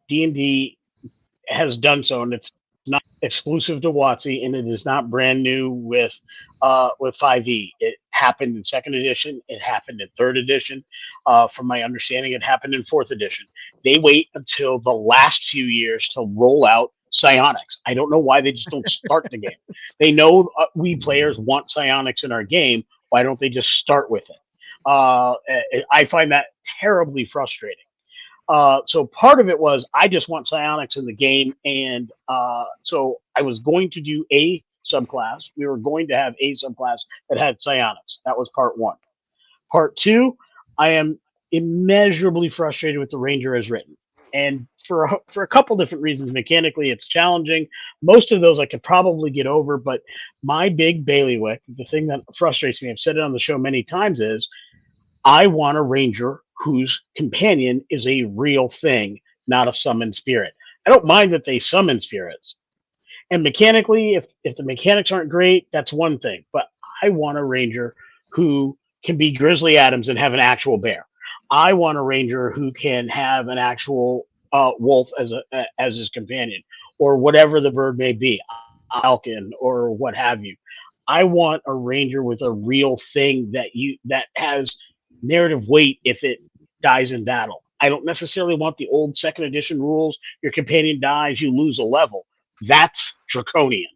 Speaker 3: D&D has done so, and it's not exclusive to WotC, and it is not brand new with 5e. It happened in 2nd edition. It happened in 3rd edition. From my understanding, it happened in 4th edition. They wait until the last few years to roll out psionics. I don't know why they just don't start the game. They know we players want psionics in our game. Why don't they just start with it? I find that terribly frustrating. So part of it was I just want psionics in the game, and so I was going to do a subclass. We were going to have a subclass that had psionics. That was part one. Part two, I am immeasurably frustrated with the Ranger as written, and for a couple different reasons. Mechanically, it's challenging. Most of those I could probably get over, but my big bailiwick, the thing that frustrates me, I've said it on the show many times, is I want a Ranger whose companion is a real thing, not a summoned spirit. I don't mind that they summon spirits. And mechanically, if the mechanics aren't great, that's one thing. But I want a Ranger who can be Grizzly Adams and have an actual bear. I want a Ranger who can have an actual wolf as his companion, or whatever the bird may be, falcon or what have you. I want a Ranger with a real thing that has narrative weight if it dies in battle. I don't necessarily want the old 2nd edition rules. Your companion dies, you lose a level. That's draconian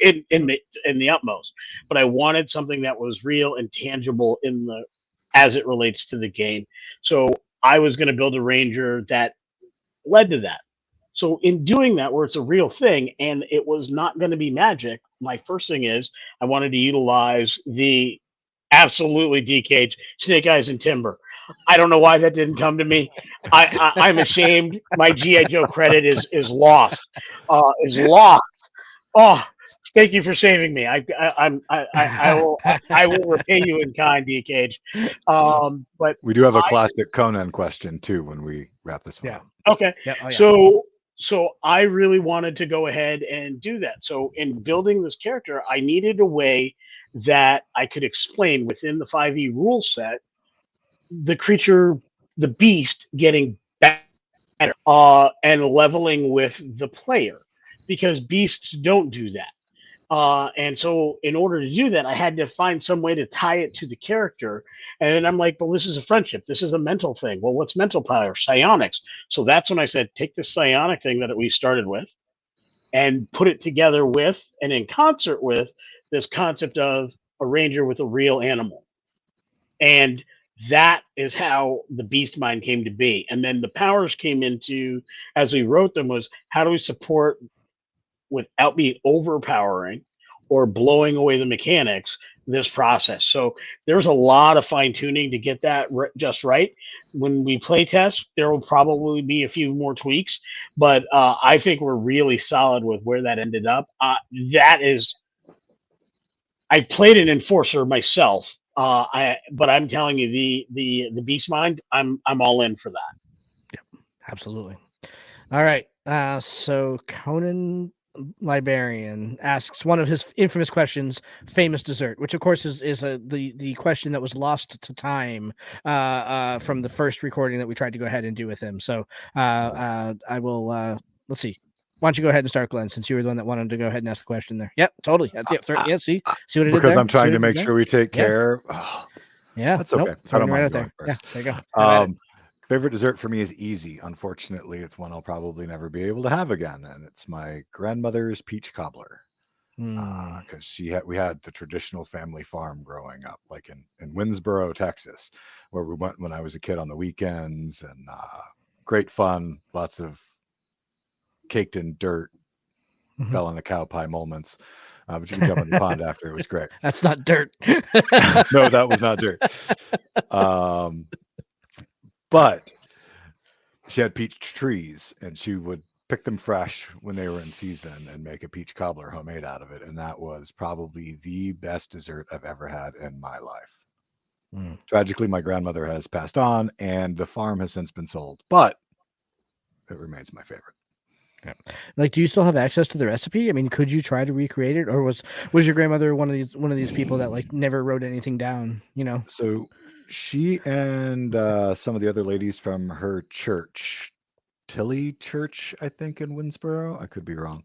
Speaker 3: in the utmost. But I wanted something that was real and tangible as it relates to the game. So I was going to build a Ranger that led to that. So in doing that, where it's a real thing and it was not going to be magic, my first thing is I wanted to utilize the absolutely DKH Snake Eyes and Timber. I don't know why that didn't come to me. I'm ashamed. My GI Joe credit is lost. Is lost. Oh, thank you for saving me. I will repay you in kind, DKH. But
Speaker 1: we do have a classic Conan question too when we wrap this one up.
Speaker 3: Okay. Yeah. Oh, yeah. So I really wanted to go ahead and do that. So in building this character, I needed a way that I could explain within the 5e rule set the creature, the beast, getting better and leveling with the player, because beasts don't do that. And so in order to do that, I had to find some way to tie it to the character. And I'm like, well, this is a friendship. This is a mental thing. Well, what's mental power? Psionics. So that's when I said, take this psionic thing that we started with and put it together with and in concert with this concept of a Ranger with a real animal. And that is how the Beast Mind came to be. And then the powers came into, as we wrote them, was how do we support without being overpowering or blowing away the mechanics this process. So there's a lot of fine tuning to get that just right. When we play test, there will probably be a few more tweaks, but I think we're really solid with where that ended up. That is, I played an enforcer myself. But I'm telling you, the Beast Mind, I'm all in for that.
Speaker 2: Yep, absolutely. All right. So Conan Librarian asks one of his infamous questions: famous dessert, which of course is the question that was lost to time from the first recording that we tried to go ahead and do with him. So I will let's see. Why don't you go ahead and start, Glenn, since you were the one that wanted to go ahead and ask the question there. Yep, totally. That's it. Yeah, see what I did
Speaker 1: because
Speaker 2: there?
Speaker 1: I'm trying to make sure we take care.
Speaker 2: Oh, yeah,
Speaker 1: that's okay.
Speaker 2: I don't mind going first. Yeah, there you go.
Speaker 1: Favorite dessert for me is easy. Unfortunately, it's one I'll probably never be able to have again, and it's my grandmother's peach cobbler. Because we had the traditional family farm growing up, like in Winsboro, Texas, where we went when I was a kid on the weekends, and great fun, lots of caked in dirt, fell in the cow pie moments. But you can jump in the pond after. It was great.
Speaker 2: That's not dirt.
Speaker 1: No, that was not dirt. But she had peach trees, and she would pick them fresh when they were in season and make a peach cobbler homemade out of it. And that was probably the best dessert I've ever had in my life. Tragically, my grandmother has passed on, and the farm has since been sold, but it remains my favorite.
Speaker 2: Yeah. Like, do you still have access to the recipe? I mean, could you try to recreate it, or was your grandmother one of these people that like never wrote anything down? You know.
Speaker 1: So she and some of the other ladies from her church, Tilly Church, I think in Winsboro, I could be wrong,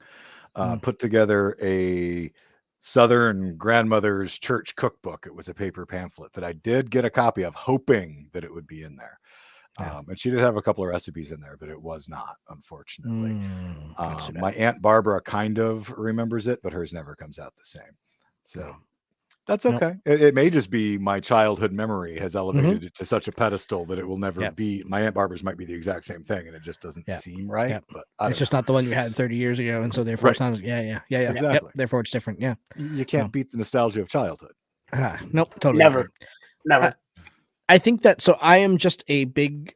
Speaker 1: put together a Southern grandmother's church cookbook. It was a paper pamphlet that I did get a copy of, hoping that it would be in there. And she did have a couple of recipes in there, but it was not, unfortunately. My Aunt Barbara kind of remembers it, but hers never comes out the same. So that's okay. It may just be my childhood memory has elevated it to such a pedestal that it will never be. My Aunt Barbara's might be the exact same thing, and it just doesn't seem right. But
Speaker 2: it's just not the one you had 30 years ago, and so therefore it's not. Yeah.
Speaker 1: Exactly.
Speaker 2: Therefore it's different. Yeah.
Speaker 1: You can't beat the nostalgia of childhood.
Speaker 2: Nope. Totally.
Speaker 3: Never.
Speaker 2: I think that, so I am just a big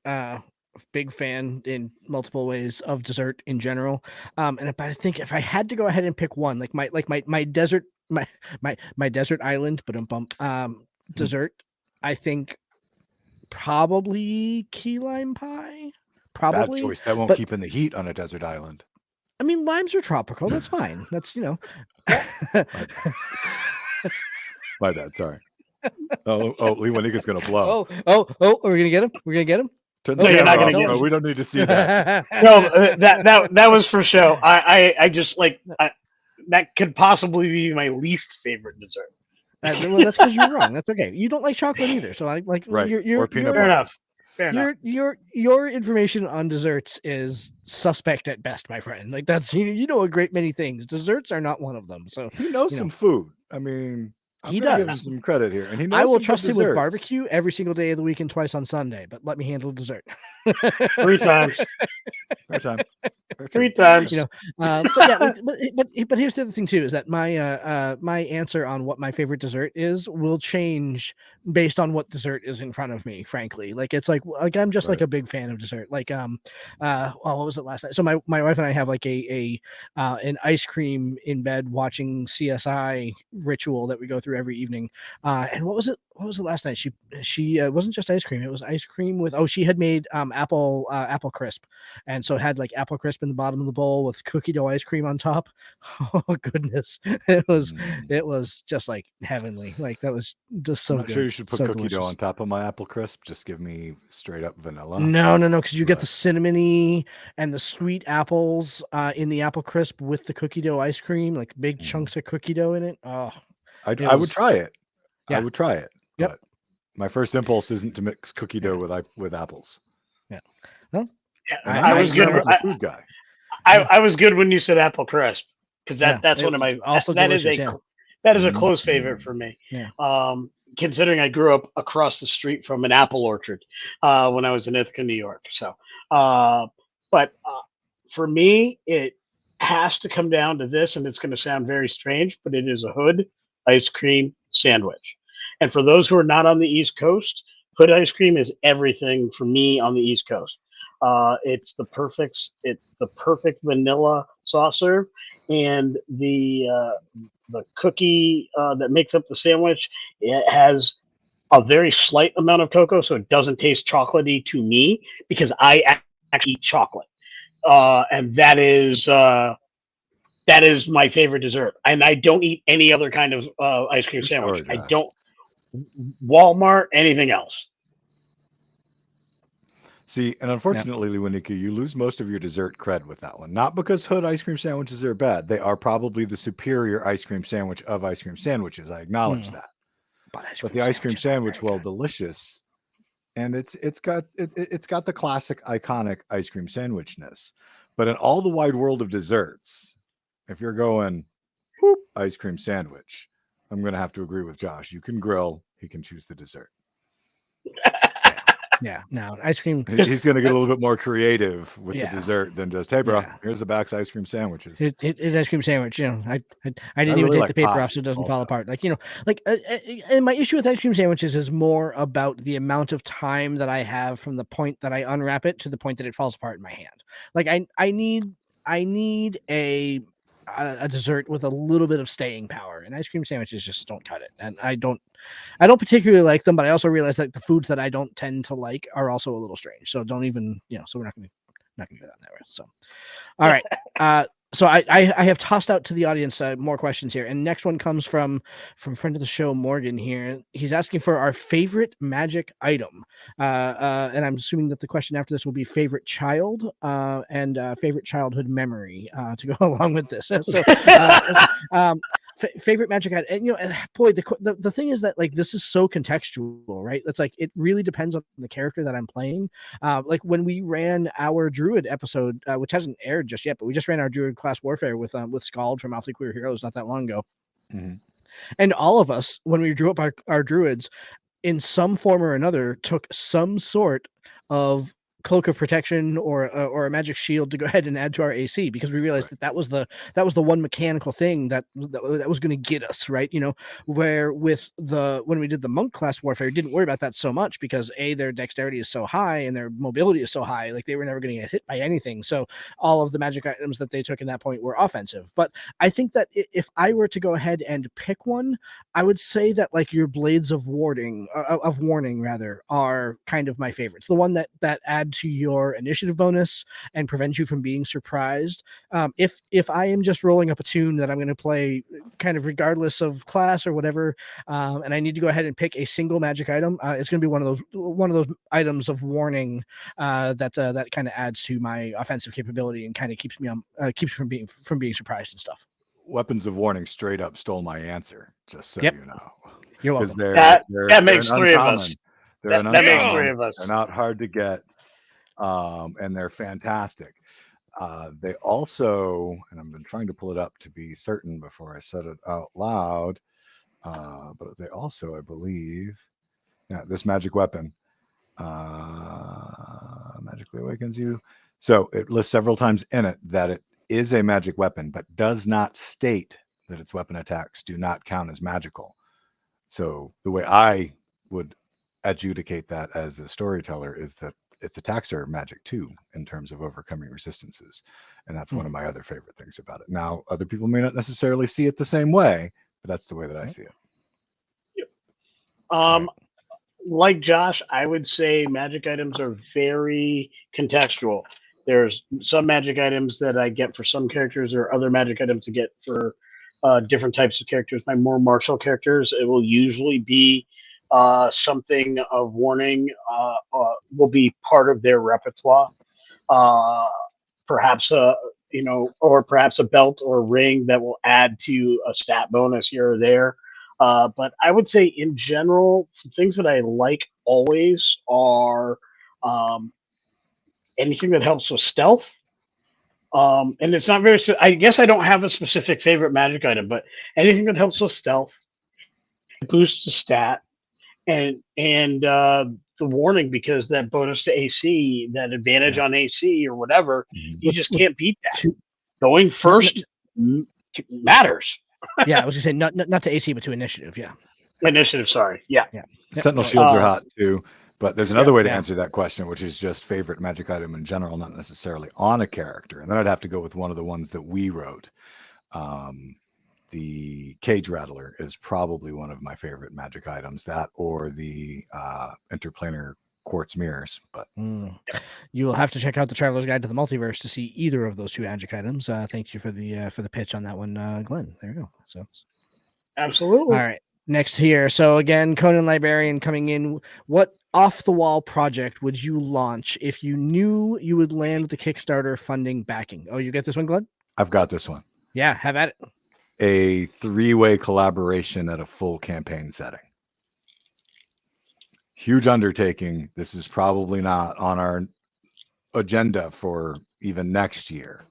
Speaker 2: fan in multiple ways of dessert in general. But I think if I had to go ahead and pick one, like my desert, my desert island, dessert, I think probably key lime pie. Probably.
Speaker 1: Bad choice. That won't keep in the heat on a desert island.
Speaker 2: I mean, limes are tropical. That's fine. That's, you know.
Speaker 1: My bad. Sorry. Oh, Lee Winniga's gonna blow.
Speaker 2: Oh! Are we gonna get him? We're gonna get him.
Speaker 3: No, you're not gonna get him.
Speaker 1: No, we don't need to see that.
Speaker 3: No, that was for show. I just like that could possibly be my least favorite dessert.
Speaker 2: Well, that's because you're wrong. That's okay. You don't like chocolate either, so I like
Speaker 1: right.
Speaker 2: You're
Speaker 1: peanut
Speaker 3: fair
Speaker 1: butter.
Speaker 3: Enough.
Speaker 2: Your information on desserts is suspect at best, my friend. Like, that's you know a great many things. Desserts are not one of them. So
Speaker 1: he knows some food. I mean.
Speaker 2: He does.
Speaker 1: Give him some credit here, and he knows
Speaker 2: I will trust him
Speaker 1: desserts.
Speaker 2: with barbecue every single day of the week and twice on Sunday. But let me handle dessert
Speaker 3: 3 times. 3 times.
Speaker 2: You know, but here's the other thing too: is that my my answer on what my favorite dessert is will change based on what dessert is in front of me. Frankly, like it's like I'm just like a big fan of dessert. Like what was it last night? So my wife and I have like an ice cream in bed watching CSI ritual that we go through every evening. And what was it last night? She wasn't just ice cream. It was ice cream with, she had made apple crisp. And so it had like apple crisp in the bottom of the bowl with cookie dough ice cream on top. Oh goodness. It was just like heavenly. Like that was just so
Speaker 1: I'm not
Speaker 2: good.
Speaker 1: Sure you should put
Speaker 2: so
Speaker 1: cookie
Speaker 2: delicious.
Speaker 1: dough on top of my apple crisp. Just give me straight up vanilla.
Speaker 2: No, because you get the cinnamony and the sweet apples in the apple crisp with the cookie dough ice cream, like big chunks of cookie dough in it. Oh,
Speaker 1: I would try it.
Speaker 2: Yeah.
Speaker 1: I would try it.
Speaker 2: Yep.
Speaker 1: But my first impulse isn't to mix cookie dough with apples.
Speaker 2: Yeah. Well,
Speaker 3: I was good.
Speaker 1: Food guy.
Speaker 3: I was good when you said apple crisp, because that's one of my.
Speaker 2: Also
Speaker 3: that is
Speaker 2: delicious,
Speaker 3: that is a close favorite for me.
Speaker 2: Yeah.
Speaker 3: considering I grew up across the street from an apple orchard when I was in Ithaca, New York. So, but for me, it has to come down to this, and it's going to sound very strange, but it is a Hood ice cream sandwich. And for those who are not on the East Coast, Hood ice cream is everything for me on the East Coast. It's the perfect vanilla soft serve, and the cookie that makes up the sandwich, it has a very slight amount of cocoa, so it doesn't taste chocolatey to me because I actually eat chocolate, and that is my favorite dessert. And I don't eat any other kind of ice cream sandwich.
Speaker 1: Sure,
Speaker 3: I
Speaker 1: Josh.
Speaker 3: don't Walmart anything else.
Speaker 1: See, and unfortunately, Lewinicki, you lose most of your dessert cred with that one. Not because Hood ice cream sandwiches are bad. They are probably the superior ice cream sandwich of ice cream sandwiches. I acknowledge that. But the ice cream sandwich, while delicious, and it's got the classic iconic ice cream sandwichness. But in all the wide world of desserts, if you're going whoop, ice cream sandwich, I'm going to have to agree with Josh. You can grill, he can choose the dessert.
Speaker 2: Yeah, no, ice cream.
Speaker 1: He's going to get a little bit more creative with the dessert than just, hey, bro, here's a box ice cream sandwiches.
Speaker 2: His ice cream sandwich, you know, I didn't even take the paper off so it doesn't fall apart. Like, you know, like, and my issue with ice cream sandwiches is more about the amount of time that I have from the point that I unwrap it to the point that it falls apart in my hand. Like, I need a dessert with a little bit of staying power, and ice cream sandwiches just don't cut it. And I don't particularly like them, but I also realize that the foods that I don't tend to like are also a little strange. So don't even, you know, so we're not going to go down that way. So, all right. So I have tossed out to the audience more questions here, and next one comes from friend of the show Morgan here. He's asking for our favorite magic item, and I'm assuming that the question after this will be favorite child and favorite childhood memory to go along with this. So, favorite magic item, and you know, and boy, the thing is that like this is so contextual, right? It's like it really depends on the character that I'm playing. Like when we ran our druid episode, which hasn't aired just yet, but we just ran our druid class warfare with Scald from Alpha Queer Heroes not that long ago. Mm-hmm. And all of us, when we drew up our druids, in some form or another, took some sort of cloak of protection or a magic shield to go ahead and add to our AC, because we realized that was the one mechanical thing that was going to get us, right? You know, where with when we did the monk class warfare, didn't worry about that so much because their dexterity is so high and their mobility is so high, like they were never going to get hit by anything. So all of the magic items that they took in that point were offensive. But I think that if I were to go ahead and pick one, I would say that like your blades of warning rather are kind of my favorites. The one that add to your initiative bonus and prevent you from being surprised. If I am just rolling up a tune that I'm going to play kind of regardless of class or whatever, and I need to go ahead and pick a single magic item, it's going to be one of those items of warning that kind of adds to my offensive capability and kind of keeps me keeps from being surprised and stuff.
Speaker 1: Weapons of warning straight up stole my answer, just so you know.
Speaker 2: You're welcome.
Speaker 3: That makes three of us. That makes three of us.
Speaker 1: They're not hard to get. And they're fantastic. They also, and I've been trying to pull it up to be certain before I said it out loud, but they also, I believe, this magic weapon magically awakens you. So it lists several times in it that it is a magic weapon, but does not state that its weapon attacks do not count as magical. So the way I would adjudicate that as a storyteller is that its attacks are magic too, in terms of overcoming resistances. And that's one of my other favorite things about it. Now, other people may not necessarily see it the same way, but that's the way that I see it.
Speaker 3: Yep. Like Josh, I would say magic items are very contextual. There's some magic items that I get for some characters, or other magic items to get for different types of characters. My more martial characters, it will usually be something of warning will be part of their repertoire. Perhaps or perhaps a belt or a ring that will add to a stat bonus here or there. But I would say in general, some things that I like always are anything that helps with stealth. And it's not very, I guess I don't have a specific favorite magic item, but anything that helps with stealth, boosts the stat, the warning, because that bonus to AC, that advantage on AC or whatever, you just can't beat that. Going first matters.
Speaker 2: Yeah, I was gonna say not to AC, but to initiative. Yeah,
Speaker 3: initiative. Sorry. Yeah.
Speaker 1: Sentinel shields are hot too, but there's another way to answer that question, which is just favorite magic item in general, not necessarily on a character. And then I'd have to go with one of the ones that we wrote. The Cage Rattler is probably one of my favorite magic items. That or the interplanar quartz mirrors. But
Speaker 2: you will have to check out the Traveler's Guide to the Multiverse to see either of those two magic items. Thank you for the pitch on that one, Glenn. There you go. So
Speaker 3: absolutely.
Speaker 2: All right. Next here. So again, Conan Librarian coming in. What off the wall project would you launch if you knew you would land the Kickstarter funding backing? Oh, you get this one, Glenn?
Speaker 1: I've got this one.
Speaker 2: Yeah, have at it.
Speaker 1: A 3-way collaboration at a full campaign setting. Huge undertaking. This is probably not on our agenda for even next year.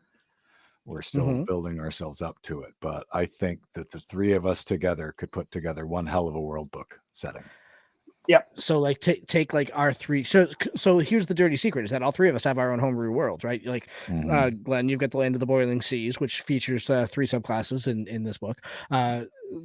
Speaker 1: We're still building ourselves up to it, but I think that the three of us together could put together one hell of a world book setting.
Speaker 3: Yep.
Speaker 2: So like take like our three. So here's the dirty secret: is that all three of us have our own homebrew worlds, right? Like Glenn, you've got the Land of the Boiling Seas, which features 3 subclasses in this book.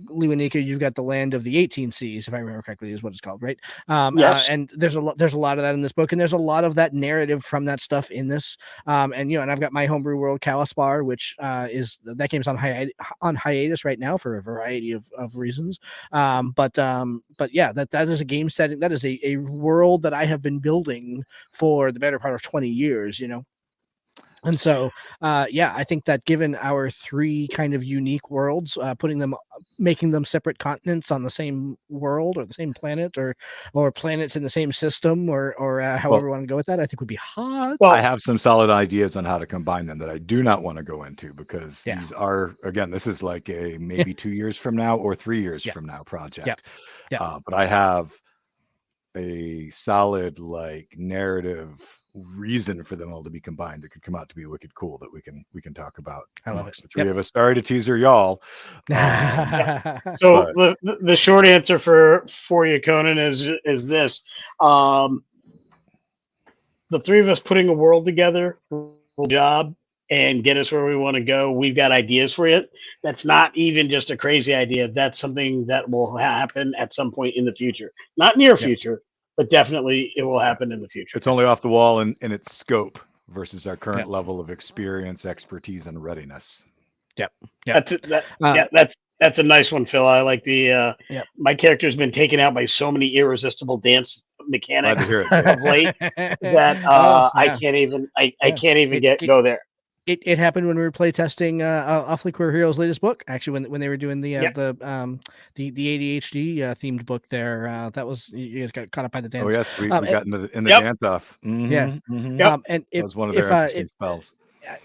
Speaker 2: Lewanika, you've got the Land of the 18 Seas, if I remember correctly, is what it's called, right?
Speaker 3: Yes.
Speaker 2: And there's a lot of that in this book, and there's a lot of that narrative from that stuff in this. And I've got my homebrew world, Kalispar, which is that game's on hiatus right now for a variety of reasons. But yeah, that is a game setting. That is a world that I have been building for the better part of 20 years. And so, I think that given our 3 kind of unique worlds, making them separate continents on the same world or the same planet or planets in the same system or however we want to go with that, I think would be hot.
Speaker 1: Well, I have some solid ideas on how to combine them that I do not want to go into because these are, again, this is like a maybe 2 years from now or 3 years from now project. But I have a solid narrative reason for them all to be combined that could come out to be wicked cool that we can talk about amongst the 3 of us. Sorry to teaser y'all.
Speaker 3: So the short answer for you, Conan, is this: the 3 of us putting a world together, job, and get us where we want to go. We've got ideas for it. That's not even just a crazy idea. That's something that will happen at some point in the future, not near future. But definitely it will happen in the future.
Speaker 1: It's only off the wall in its scope versus our current level of experience, expertise, and readiness.
Speaker 3: That's a nice one, Phil. I like the my character's been taken out by so many irresistible dance mechanics of late that I can't even go there.
Speaker 2: It happened when we were playtesting Awfully Queer Heroes' latest book. Actually, when they were doing the ADHD themed book there, that was you guys got caught up by the dance.
Speaker 1: Oh yes, we got in the dance off.
Speaker 2: And
Speaker 1: that was one of their interesting spells.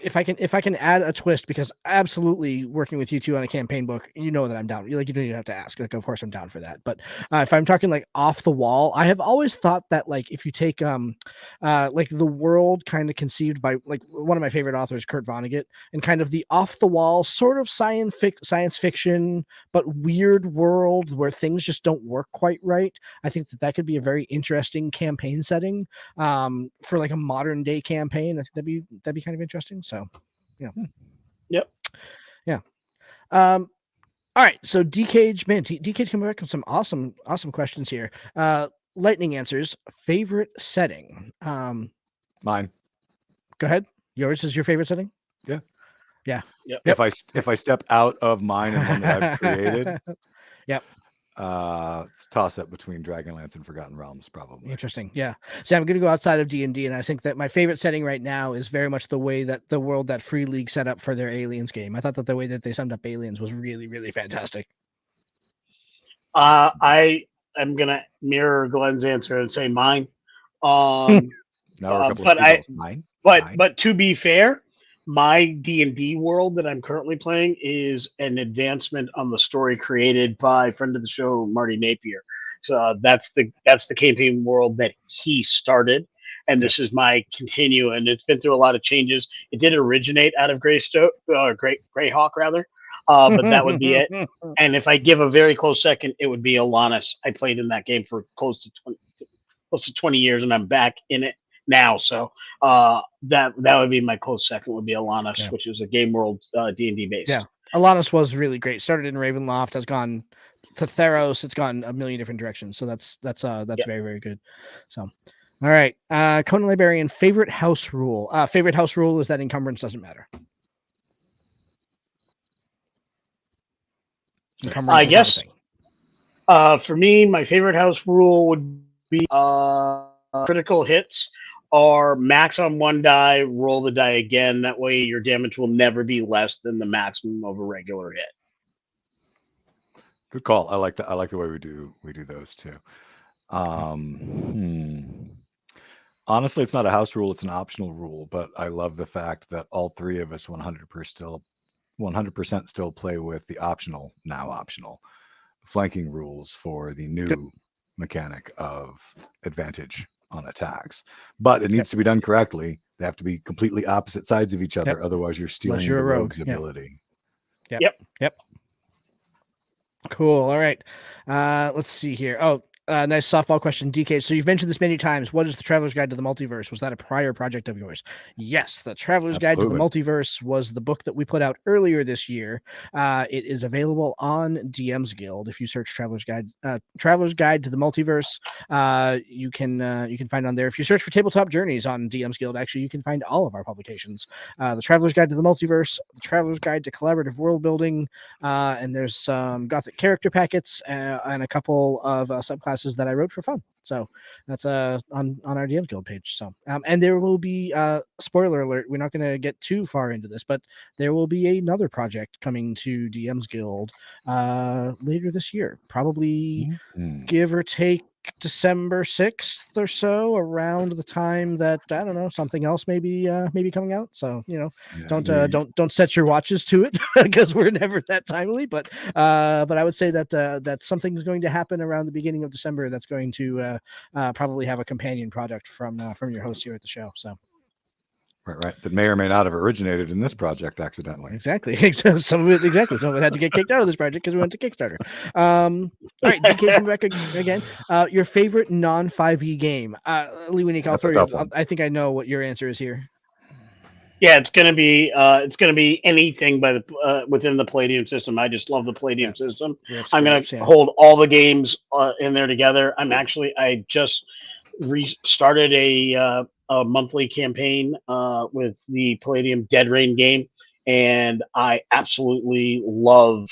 Speaker 2: If I can add a twist, because absolutely working with you two on a campaign book, that I'm down. You don't even have to ask. Of course I'm down for that. But if I'm talking off the wall, I have always thought that if you take the world kind of conceived by one of my favorite authors, Kurt Vonnegut, and kind of the off the wall sort of science fiction but weird world where things just don't work quite right. I think that could be a very interesting campaign setting for a modern day campaign. I think that'd be kind of interesting. So, yeah. All right. So DCage, man, DCage coming back with some awesome questions here. Lightning answers. Favorite setting.
Speaker 1: Mine.
Speaker 2: Go ahead. Yours is your favorite setting.
Speaker 1: Yeah.
Speaker 2: Yep.
Speaker 1: If I step out of mine and one that I've created.
Speaker 2: Yep.
Speaker 1: It's a toss-up between Dragonlance and Forgotten Realms, probably.
Speaker 2: Interesting. Yeah. So I'm going to go outside of D&D, and I think that my favorite setting right now is very much the way that the world that Free League set up for their Aliens game. I thought that the way that they summed up Aliens was really, really fantastic.
Speaker 3: I am going to mirror Glenn's answer and say mine.
Speaker 1: Now we're a couple of mine.
Speaker 3: But to be fair, my D&D world that I'm currently playing is an advancement on the story created by friend of the show, Marty Napier. So that's the campaign world that he started, and this is my continue. And it's been through a lot of changes. It did originate out of Greyhawk rather, but that would be it. And if I give a very close second, it would be Alanis. I played in that game for close to 20 years, and I'm back in it now. So that would be my close second. Would be Alanis, which is a Game World D&D based.
Speaker 2: Yeah, Alanis was really great. Started in Ravenloft, has gone to Theros. It's gone a million different directions. So that's very, very good. So, all right, Conan Librarian, favorite house rule. Favorite house rule is that encumbrance doesn't matter.
Speaker 3: I guess for me, my favorite house rule would be critical hits are max on one die, roll the die again. That way your damage will never be less than the maximum of a regular hit.
Speaker 1: Good call. I like that. I like the way we do those too. Honestly, it's not a house rule, it's an optional rule, but I love the fact that all three of us 100% still play with the optional flanking rules for the new mechanic of advantage on attacks. But it needs to be done correctly. They have to be completely opposite sides of each other, otherwise you're stealing the rogue's ability.
Speaker 2: Yep. Cool. All right. Let's see here. Oh, nice softball question, DK. So you've mentioned this many times. What is the Traveler's Guide to the Multiverse? Was that a prior project of yours? Yes, the Traveler's Guide to the Multiverse was the book that we put out earlier this year. It is available on DM's Guild. If you search Traveler's Guide to the Multiverse, you can find it on there. If you search for Tabletop Journeys on DM's Guild, actually, you can find all of our publications. The Traveler's Guide to the Multiverse, the Traveler's Guide to Collaborative World Building, and there's some Gothic character packets and a couple of subclasses that I wrote for fun. So that's on our DM's Guild page. So and there will be spoiler alert, we're not going to get too far into this, but there will be another project coming to DM's Guild later this year, probably give or take December 6th or so, around the time that I don't know, something else maybe coming out. So don't set your watches to it because we're never that timely. But I would say that something's going to happen around the beginning of December that's going to probably have a companion product from your host here at the show. So.
Speaker 1: Right. That may or may not have originated in this project accidentally.
Speaker 2: Exactly. Some of it had to get kicked out of this project because we went to Kickstarter. All right, DK, come back again. Your favorite non-5e game, Lee Winnick, I think I know what your answer is here.
Speaker 3: Yeah, it's gonna be anything by the within the Palladium system. I just love the Palladium system. I'm gonna hold all the games in there together. I just restarted a monthly campaign with the Palladium Dead Rain game, and I absolutely love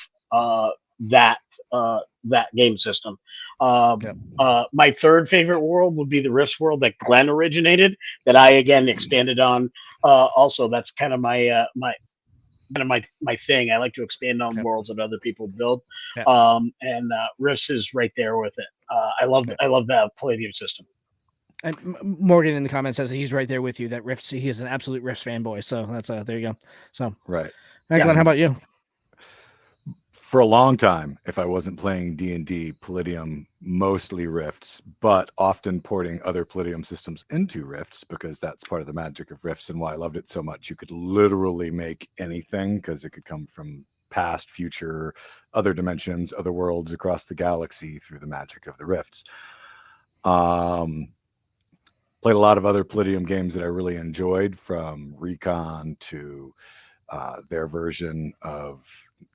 Speaker 3: that game system. My third favorite world would be the Rifts world that Glenn originated, that I again expanded on. Also, that's kind of my thing. I like to expand on worlds that other people build, and Rifts is right there with it. I love that Palladium system.
Speaker 2: And Morgan in the comments says he's right there with you. That Rifts, he is an absolute Rifts fanboy. So that's there you go. So
Speaker 1: right.
Speaker 2: Glenn, how about you?
Speaker 1: For a long time, if I wasn't playing D&D, Palladium, mostly Rifts, but often porting other Palladium systems into Rifts, because that's part of the magic of Rifts and why I loved it so much. You could literally make anything because it could come from past, future, other dimensions, other worlds across the galaxy through the magic of the Rifts. Played a lot of other Palladium games that I really enjoyed, from Recon to their version of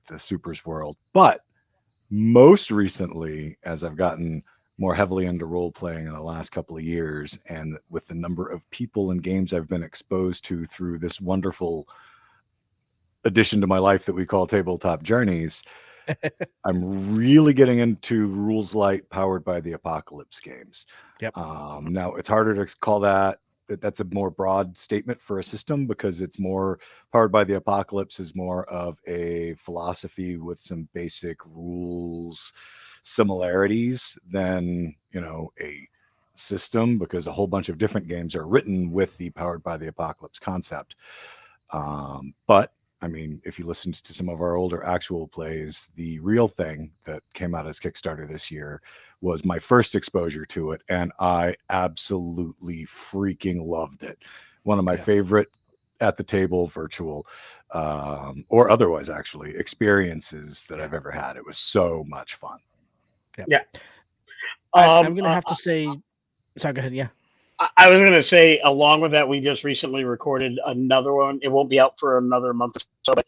Speaker 1: the Supers world. But most recently, as I've gotten more heavily into role playing in the last couple of years, and with the number of people and games I've been exposed to through this wonderful addition to my life that we call Tabletop Journeys, I'm really getting into Rules Light powered by the Apocalypse games. Now it's harder to call that's a more broad statement for a system, because it's more powered by the Apocalypse is more of a philosophy with some basic rules similarities than a system, because a whole bunch of different games are written with the powered by the Apocalypse concept. But I mean, if you listened to some of our older actual plays, the Real Thing that came out as Kickstarter this year was my first exposure to it, and I absolutely freaking loved it. One of my favorite at the table, virtual or otherwise, actually, experiences that I've ever had. It was so much fun.
Speaker 3: Yeah.
Speaker 2: I'm gonna have to say. Sorry, go ahead. Yeah.
Speaker 3: I was going to say, along with that, we just recently recorded another one. It won't be out for another month or so, but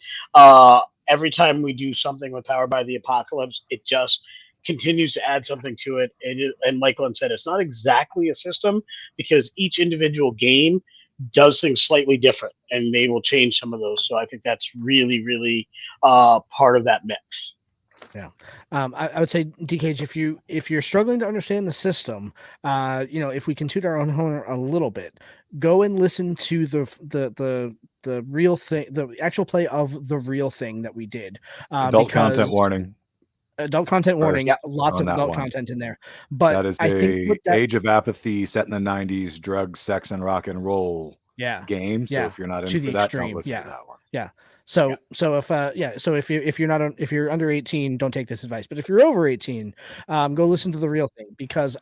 Speaker 3: every time we do something with Powered by the Apocalypse, it just continues to add something to it. And like Glenn said, it's not exactly a system because each individual game does things slightly different, and they will change some of those. So I think that's really, really part of that mix.
Speaker 2: Yeah, I would say, DKH, if you're struggling to understand the system, if we can toot our own horn a little bit, go and listen to the real thing, the actual play of the real thing that we did.
Speaker 1: Adult content warning.
Speaker 2: Adult content warning.
Speaker 3: Yep.
Speaker 2: Lots of adult content in there. But
Speaker 1: that is
Speaker 2: I think
Speaker 1: Age of Apathy set in the 90s, drugs, sex, and rock and roll game. So if you're not in for that, don't listen to that one.
Speaker 2: Yeah. So if you're under 18, don't take this advice. But if you're over 18, go listen to the real thing, because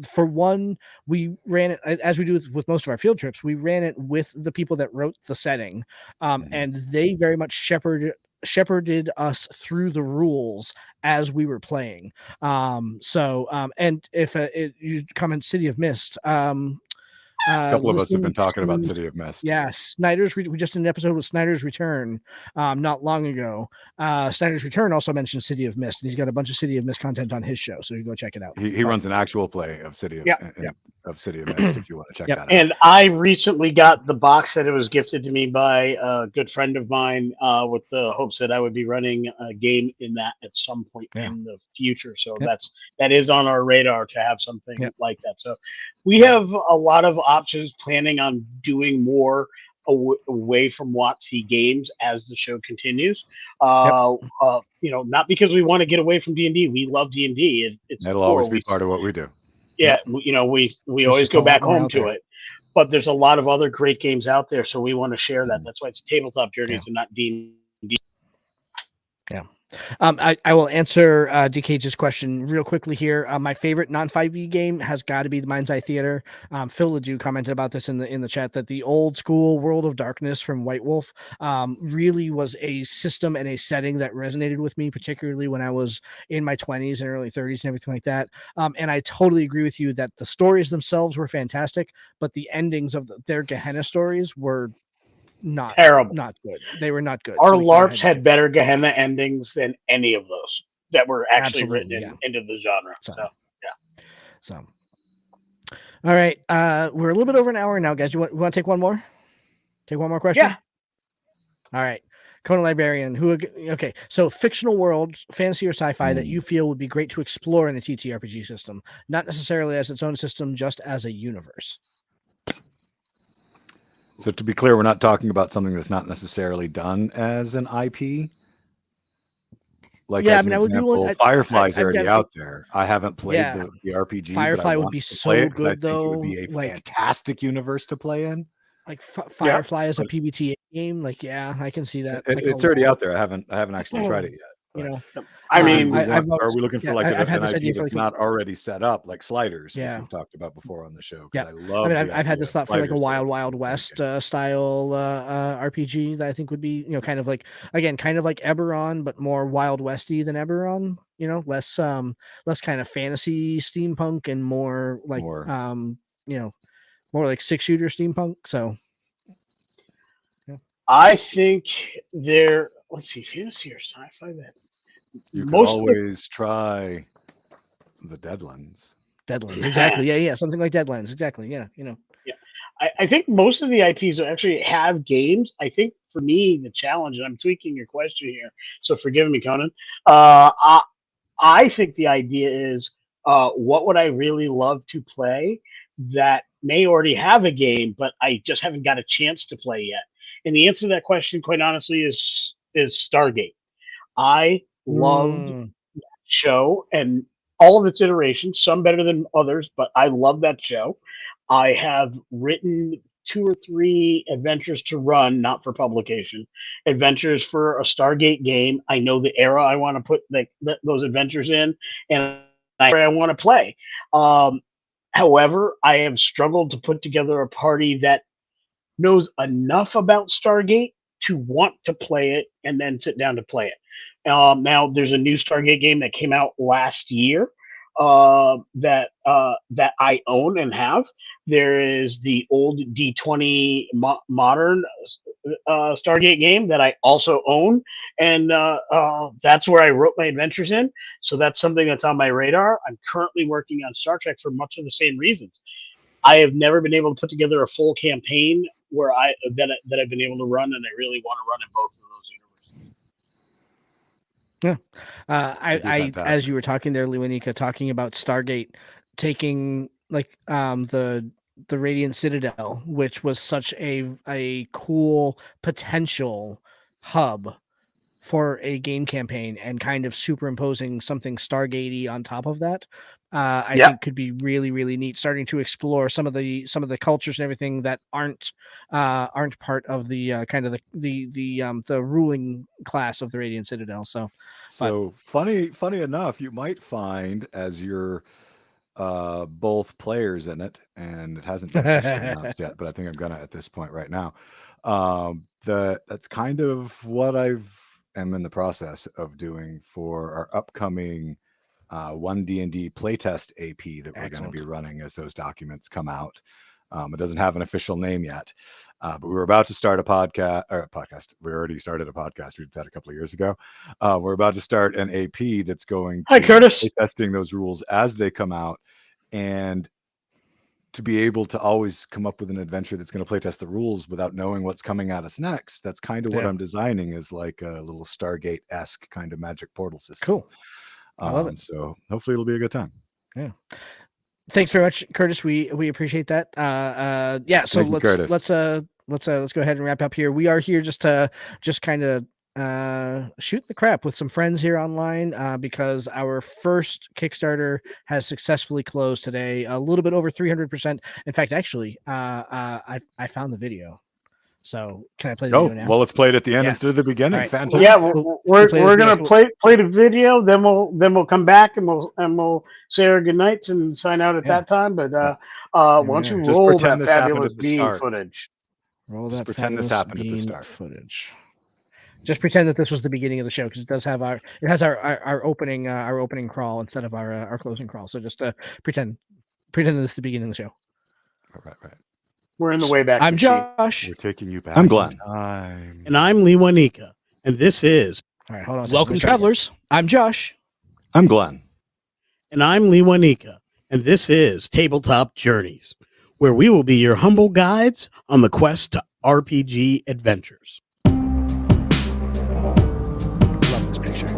Speaker 2: for one, we ran it as we do with most of our field trips. We ran it with the people that wrote the setting, and they very much shepherded us through the rules as we were playing. And if you comment City of Mist,
Speaker 1: a couple of us have been talking about City of Mist.
Speaker 2: Yeah, we just did an episode with Snyder's Return not long ago. Snyder's Return also mentioned City of Mist, and he's got a bunch of City of Mist content on his show, so you go check it out.
Speaker 1: He runs an actual play of City of City of Mist if you want to check that out.
Speaker 3: And I recently got the box set. It was gifted to me by a good friend of mine with the hopes that I would be running a game in that at some point in the future. So that is on our radar to have something like that. So we have a lot of options, planning on doing more away from WotC games as the show continues. Not because we want to get away from D&D. We love D&D.
Speaker 1: It'll always be part of what we do.
Speaker 3: Yeah, we always go back home to it. But there's a lot of other great games out there, so we want to share that. That's why it's Tabletop Journeys and not D&D.
Speaker 2: Yeah. I will answer DKH's question real quickly here. My favorite non-5e game has got to be the Mind's Eye Theater. Phil Ledoux commented about this in the chat, that the old school World of Darkness from White Wolf really was a system and a setting that resonated with me, particularly when I was in my 20s and early 30s and everything like that. And I totally agree with you that the stories themselves were fantastic, but the endings of their Gehenna stories were terrible, not good. They were not good.
Speaker 3: Our LARPs had better Gehenna endings than any of those that were actually written into the genre. So
Speaker 2: all right, we're a little bit over an hour now, guys. You want to take one more? Take one more question?
Speaker 3: Yeah.
Speaker 2: All right. Conan Librarian, so fictional world, fantasy or sci-fi that you feel would be great to explore in a TTRPG system, not necessarily as its own system, just as a universe.
Speaker 1: So to be clear, we're not talking about something that's not necessarily done as an IP. As an example, Firefly's already out there. I haven't played the RPG.
Speaker 2: Firefly would be so good, though.
Speaker 1: I think it would be a fantastic universe to play in.
Speaker 2: Like Firefly as a PBTA game, I can see that.
Speaker 1: It's already out there. I haven't actually tried it yet.
Speaker 3: I mean,
Speaker 1: are we looking for an IP that's not already set up, like Sliders, which we've talked about before on the show?
Speaker 2: Yeah,
Speaker 1: I love.
Speaker 2: I've had this thought for like a Wild West style RPG that I think would be, kind of like Eberron, but more Wild Westy than Eberron. Less kind of fantasy steampunk and more like more like 6-shooter steampunk. So
Speaker 3: I think let's see, fantasy or sci-fi that
Speaker 1: you can always try the Deadlands.
Speaker 2: Exactly. Yeah. Something like Deadlands. Exactly. Yeah.
Speaker 3: I think most of the IPs actually have games. I think for me, the challenge, and I'm tweaking your question here, so forgive me, Conan. I think the idea is, what would I really love to play that may already have a game, but I just haven't got a chance to play yet? And the answer to that question, quite honestly, is Stargate. I loved that show and all of its iterations, some better than others, but I love that show. I have written 2 or 3 adventures to run, not for publication, adventures for a Stargate game. I know the era I want to put those adventures in, and I want to play. However, I have struggled to put together a party that knows enough about Stargate to want to play it and then sit down to play it. Now, there's a new Stargate game that came out last year that I own and have. There is the old D20 modern Stargate game that I also own, and that's where I wrote my adventures in. So that's something that's on my radar. I'm currently working on Star Trek for much of the same reasons. I have never been able to put together a full campaign where that I've been able to run, and I really want to run in both of those universes.
Speaker 2: I as you were talking there, Lewanika, talking about Stargate taking like the Radiant Citadel, which was such a cool potential hub for a game campaign, and kind of superimposing something Stargate-y on top of that, I think could be really, really neat. Starting to explore some of the cultures and everything that aren't part of the kind of the ruling class of the Radiant Citadel. So
Speaker 1: funny enough, you might find, as you're both players in it, and it hasn't been officially announced yet, but I think I'm gonna at this point right now. That's kind of what am in the process of doing for our upcoming 1D&D playtest AP that we're going to be running as those documents come out. It doesn't have an official name yet, but we were about to start a podcast. We already started a podcast. We did that a couple of years ago. We're about to start an AP that's going to be testing those rules as they come out, and to be able to always come up with an adventure that's going to playtest the rules without knowing what's coming at us next. That's kind of what I'm designing, is like a little Stargate-esque kind of magic portal system.
Speaker 2: Cool. I love it.
Speaker 1: So hopefully it'll be a good time.
Speaker 2: Yeah. Thanks very much, Curtis. We appreciate that. So let's go ahead and wrap up here. We are here just kind of shoot the crap with some friends here online, because our first Kickstarter has successfully closed today, a little bit over 300%. In fact, actually, I found the video. So can I play the video now?
Speaker 1: Well, let's play it at the end instead of the beginning.
Speaker 2: Right.
Speaker 1: Fantastic.
Speaker 3: Yeah, we're gonna play the video, then we'll come back and we'll say our goodnights and sign out at that time. But once you roll that fabulous bean footage,
Speaker 2: just pretend this happened at the start. Footage. Just pretend that this was the beginning of the show, because it does have our opening crawl instead of our closing crawl. So just pretend this is the beginning of the show.
Speaker 1: Right.
Speaker 3: We're in the way back.
Speaker 2: I'm Josh.
Speaker 1: We're taking you back.
Speaker 4: I'm Glenn.
Speaker 5: And I'm Lewanika. And this is...
Speaker 2: All right, hold on. Welcome, travelers. I'm Josh.
Speaker 4: I'm Glenn.
Speaker 5: And I'm Lewanika. And this is Tabletop Journeys, where we will be your humble guides on the quest to RPG adventures.
Speaker 2: Love this picture.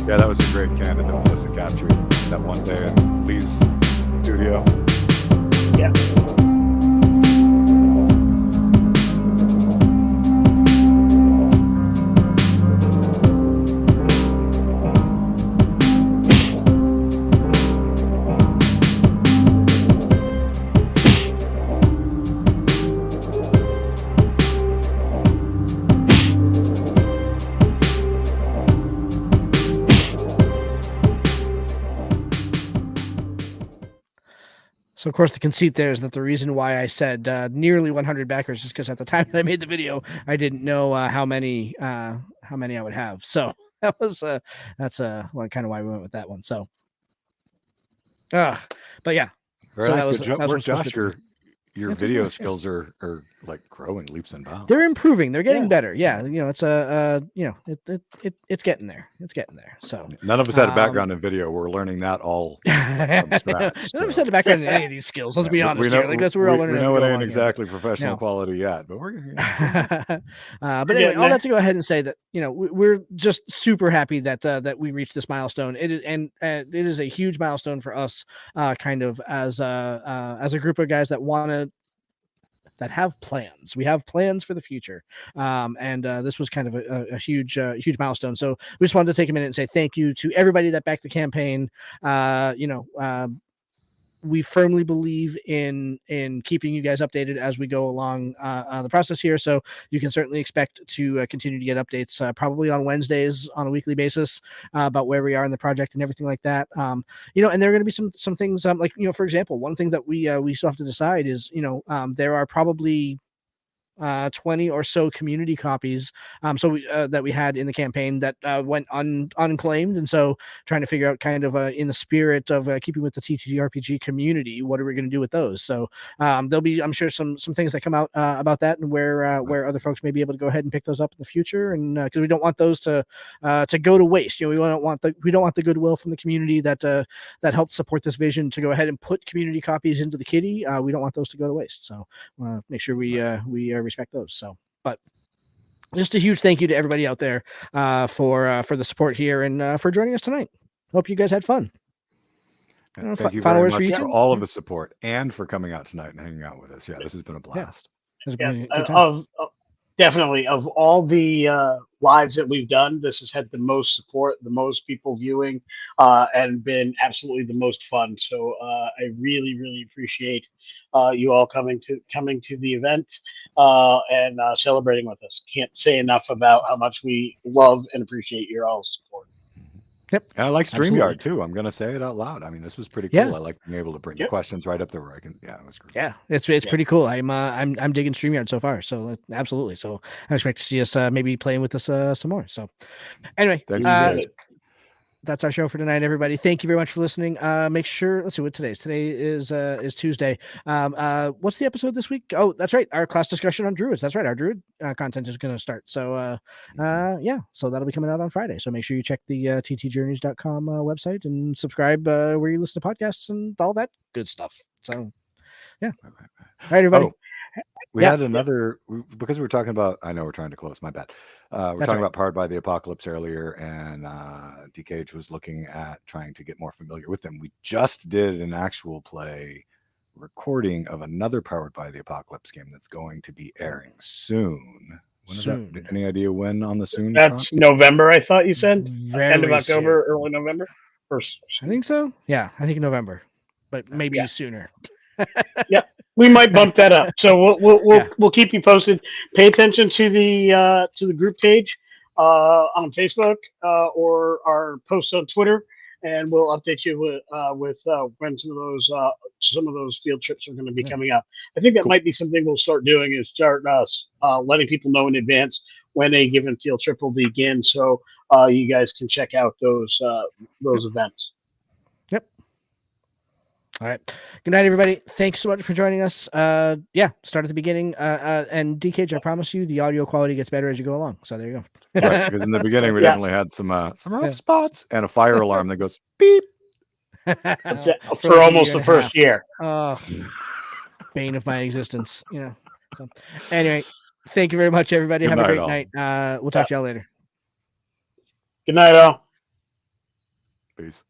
Speaker 1: Yeah, that was a great candid that Melissa captured that one day in Lee's studio.
Speaker 3: Yeah.
Speaker 2: So, of course, the conceit there is that the reason why I said nearly 100 backers is because at the time that I made the video, I didn't know how many I would have. So that's kind of why we went with that one. So, but yeah.
Speaker 1: Very
Speaker 2: so
Speaker 1: nice.
Speaker 2: that was,
Speaker 1: Good work, Josh. Your video
Speaker 2: much,
Speaker 1: skills are like growing leaps and bounds.
Speaker 2: They're improving. They're getting better. Yeah, it's it's getting there. It's getting there. So
Speaker 1: none of us had a background in video. We're learning that all from scratch.
Speaker 2: None of us had a background in any of these skills. Let's be honest here. Like that's what we're all learning.
Speaker 1: We know it ain't exactly professional quality yet, but we're.
Speaker 2: But anyway, all that to go ahead and say that we're just super happy that that we reached this milestone. It is it is a huge milestone for us, kind of as a group of guys that have plans. We have plans for the future. And this was kind of a huge milestone. So we just wanted to take a minute and say thank you to everybody that backed the campaign. we firmly believe in keeping you guys updated as we go along the process here. So you can certainly expect to continue to get updates probably on Wednesdays on a weekly basis about where we are in the project and everything like that. And there are going to be some things like, for example, one thing that we still have to decide is, there are probably 20 or so community copies that we had in the campaign that went unclaimed, and so trying to figure out kind of in the spirit of keeping with the TTRPG community, what are we going to do with those? So there'll be, I'm sure, some things that come out about that, and where other folks may be able to go ahead and pick those up in the future, and because we don't want those to go to waste. We don't want the goodwill from the community that helped support this vision to go ahead and put community copies into the kitty. We don't want those to go to waste, so make sure we respect those. So, but just a huge thank you to everybody out there for the support here and for joining us tonight. Hope you guys had fun.
Speaker 1: Thank you very much for all of the support and for coming out tonight and hanging out with us. Yeah, this has been a blast.
Speaker 3: Definitely, of all the lives that we've done, this has had the most support, the most people viewing, and been absolutely the most fun. So I really, really appreciate you all coming to the event and celebrating with us. Can't say enough about how much we love and appreciate your all's support.
Speaker 2: Yep.
Speaker 1: And I like StreamYard too. I'm going to say it out loud. I mean, this was pretty cool. I like being able to bring the questions right up there where I can. Yeah, it was great.
Speaker 2: Yeah, it's pretty cool. I'm digging StreamYard so far. So absolutely. So I expect to see us maybe playing with us some more. So anyway, that's our show for tonight, everybody. Thank you very much for listening. Make sure, let's see what today is. Today is Tuesday. What's the episode this week? Oh, that's right. Our class discussion on Druids. That's right. Our Druid content is going to start. So, so that'll be coming out on Friday. So make sure you check the ttjourneys.com website and subscribe where you listen to podcasts and all that good stuff. So, yeah. All right, everybody.
Speaker 1: Oh. We had another, because we were talking about, I know we're trying to close, my bad. We're talking about Powered by the Apocalypse earlier, and DKH was looking at trying to get more familiar with them. We just did an actual play recording of another Powered by the Apocalypse game that's going to be airing soon. When is that? Any idea when on the soon?
Speaker 3: That's November, I thought you said. End of October, early November?
Speaker 2: I think so. Yeah, I think November, but maybe sooner.
Speaker 3: Yeah, we might bump that up. So we'll keep you posted. Pay attention to the group page on Facebook or our posts on Twitter, and we'll update you with when some of those field trips are going to be coming up. I think that might be something we'll start doing, is start letting people know in advance when a given field trip will begin, so you guys can check out those events.
Speaker 2: All right. Good night, everybody. Thanks so much for joining us. Start at the beginning. And DKJ, I promise you, the audio quality gets better as you go along. So there you go.
Speaker 1: Right, because in the beginning, we definitely had some rough spots and a fire alarm that goes beep.
Speaker 3: For almost the first year.
Speaker 2: Oh, bane of my existence. So anyway, thank you very much, everybody. Have a great night. We'll talk to y'all later.
Speaker 3: Good night, all.
Speaker 1: Peace.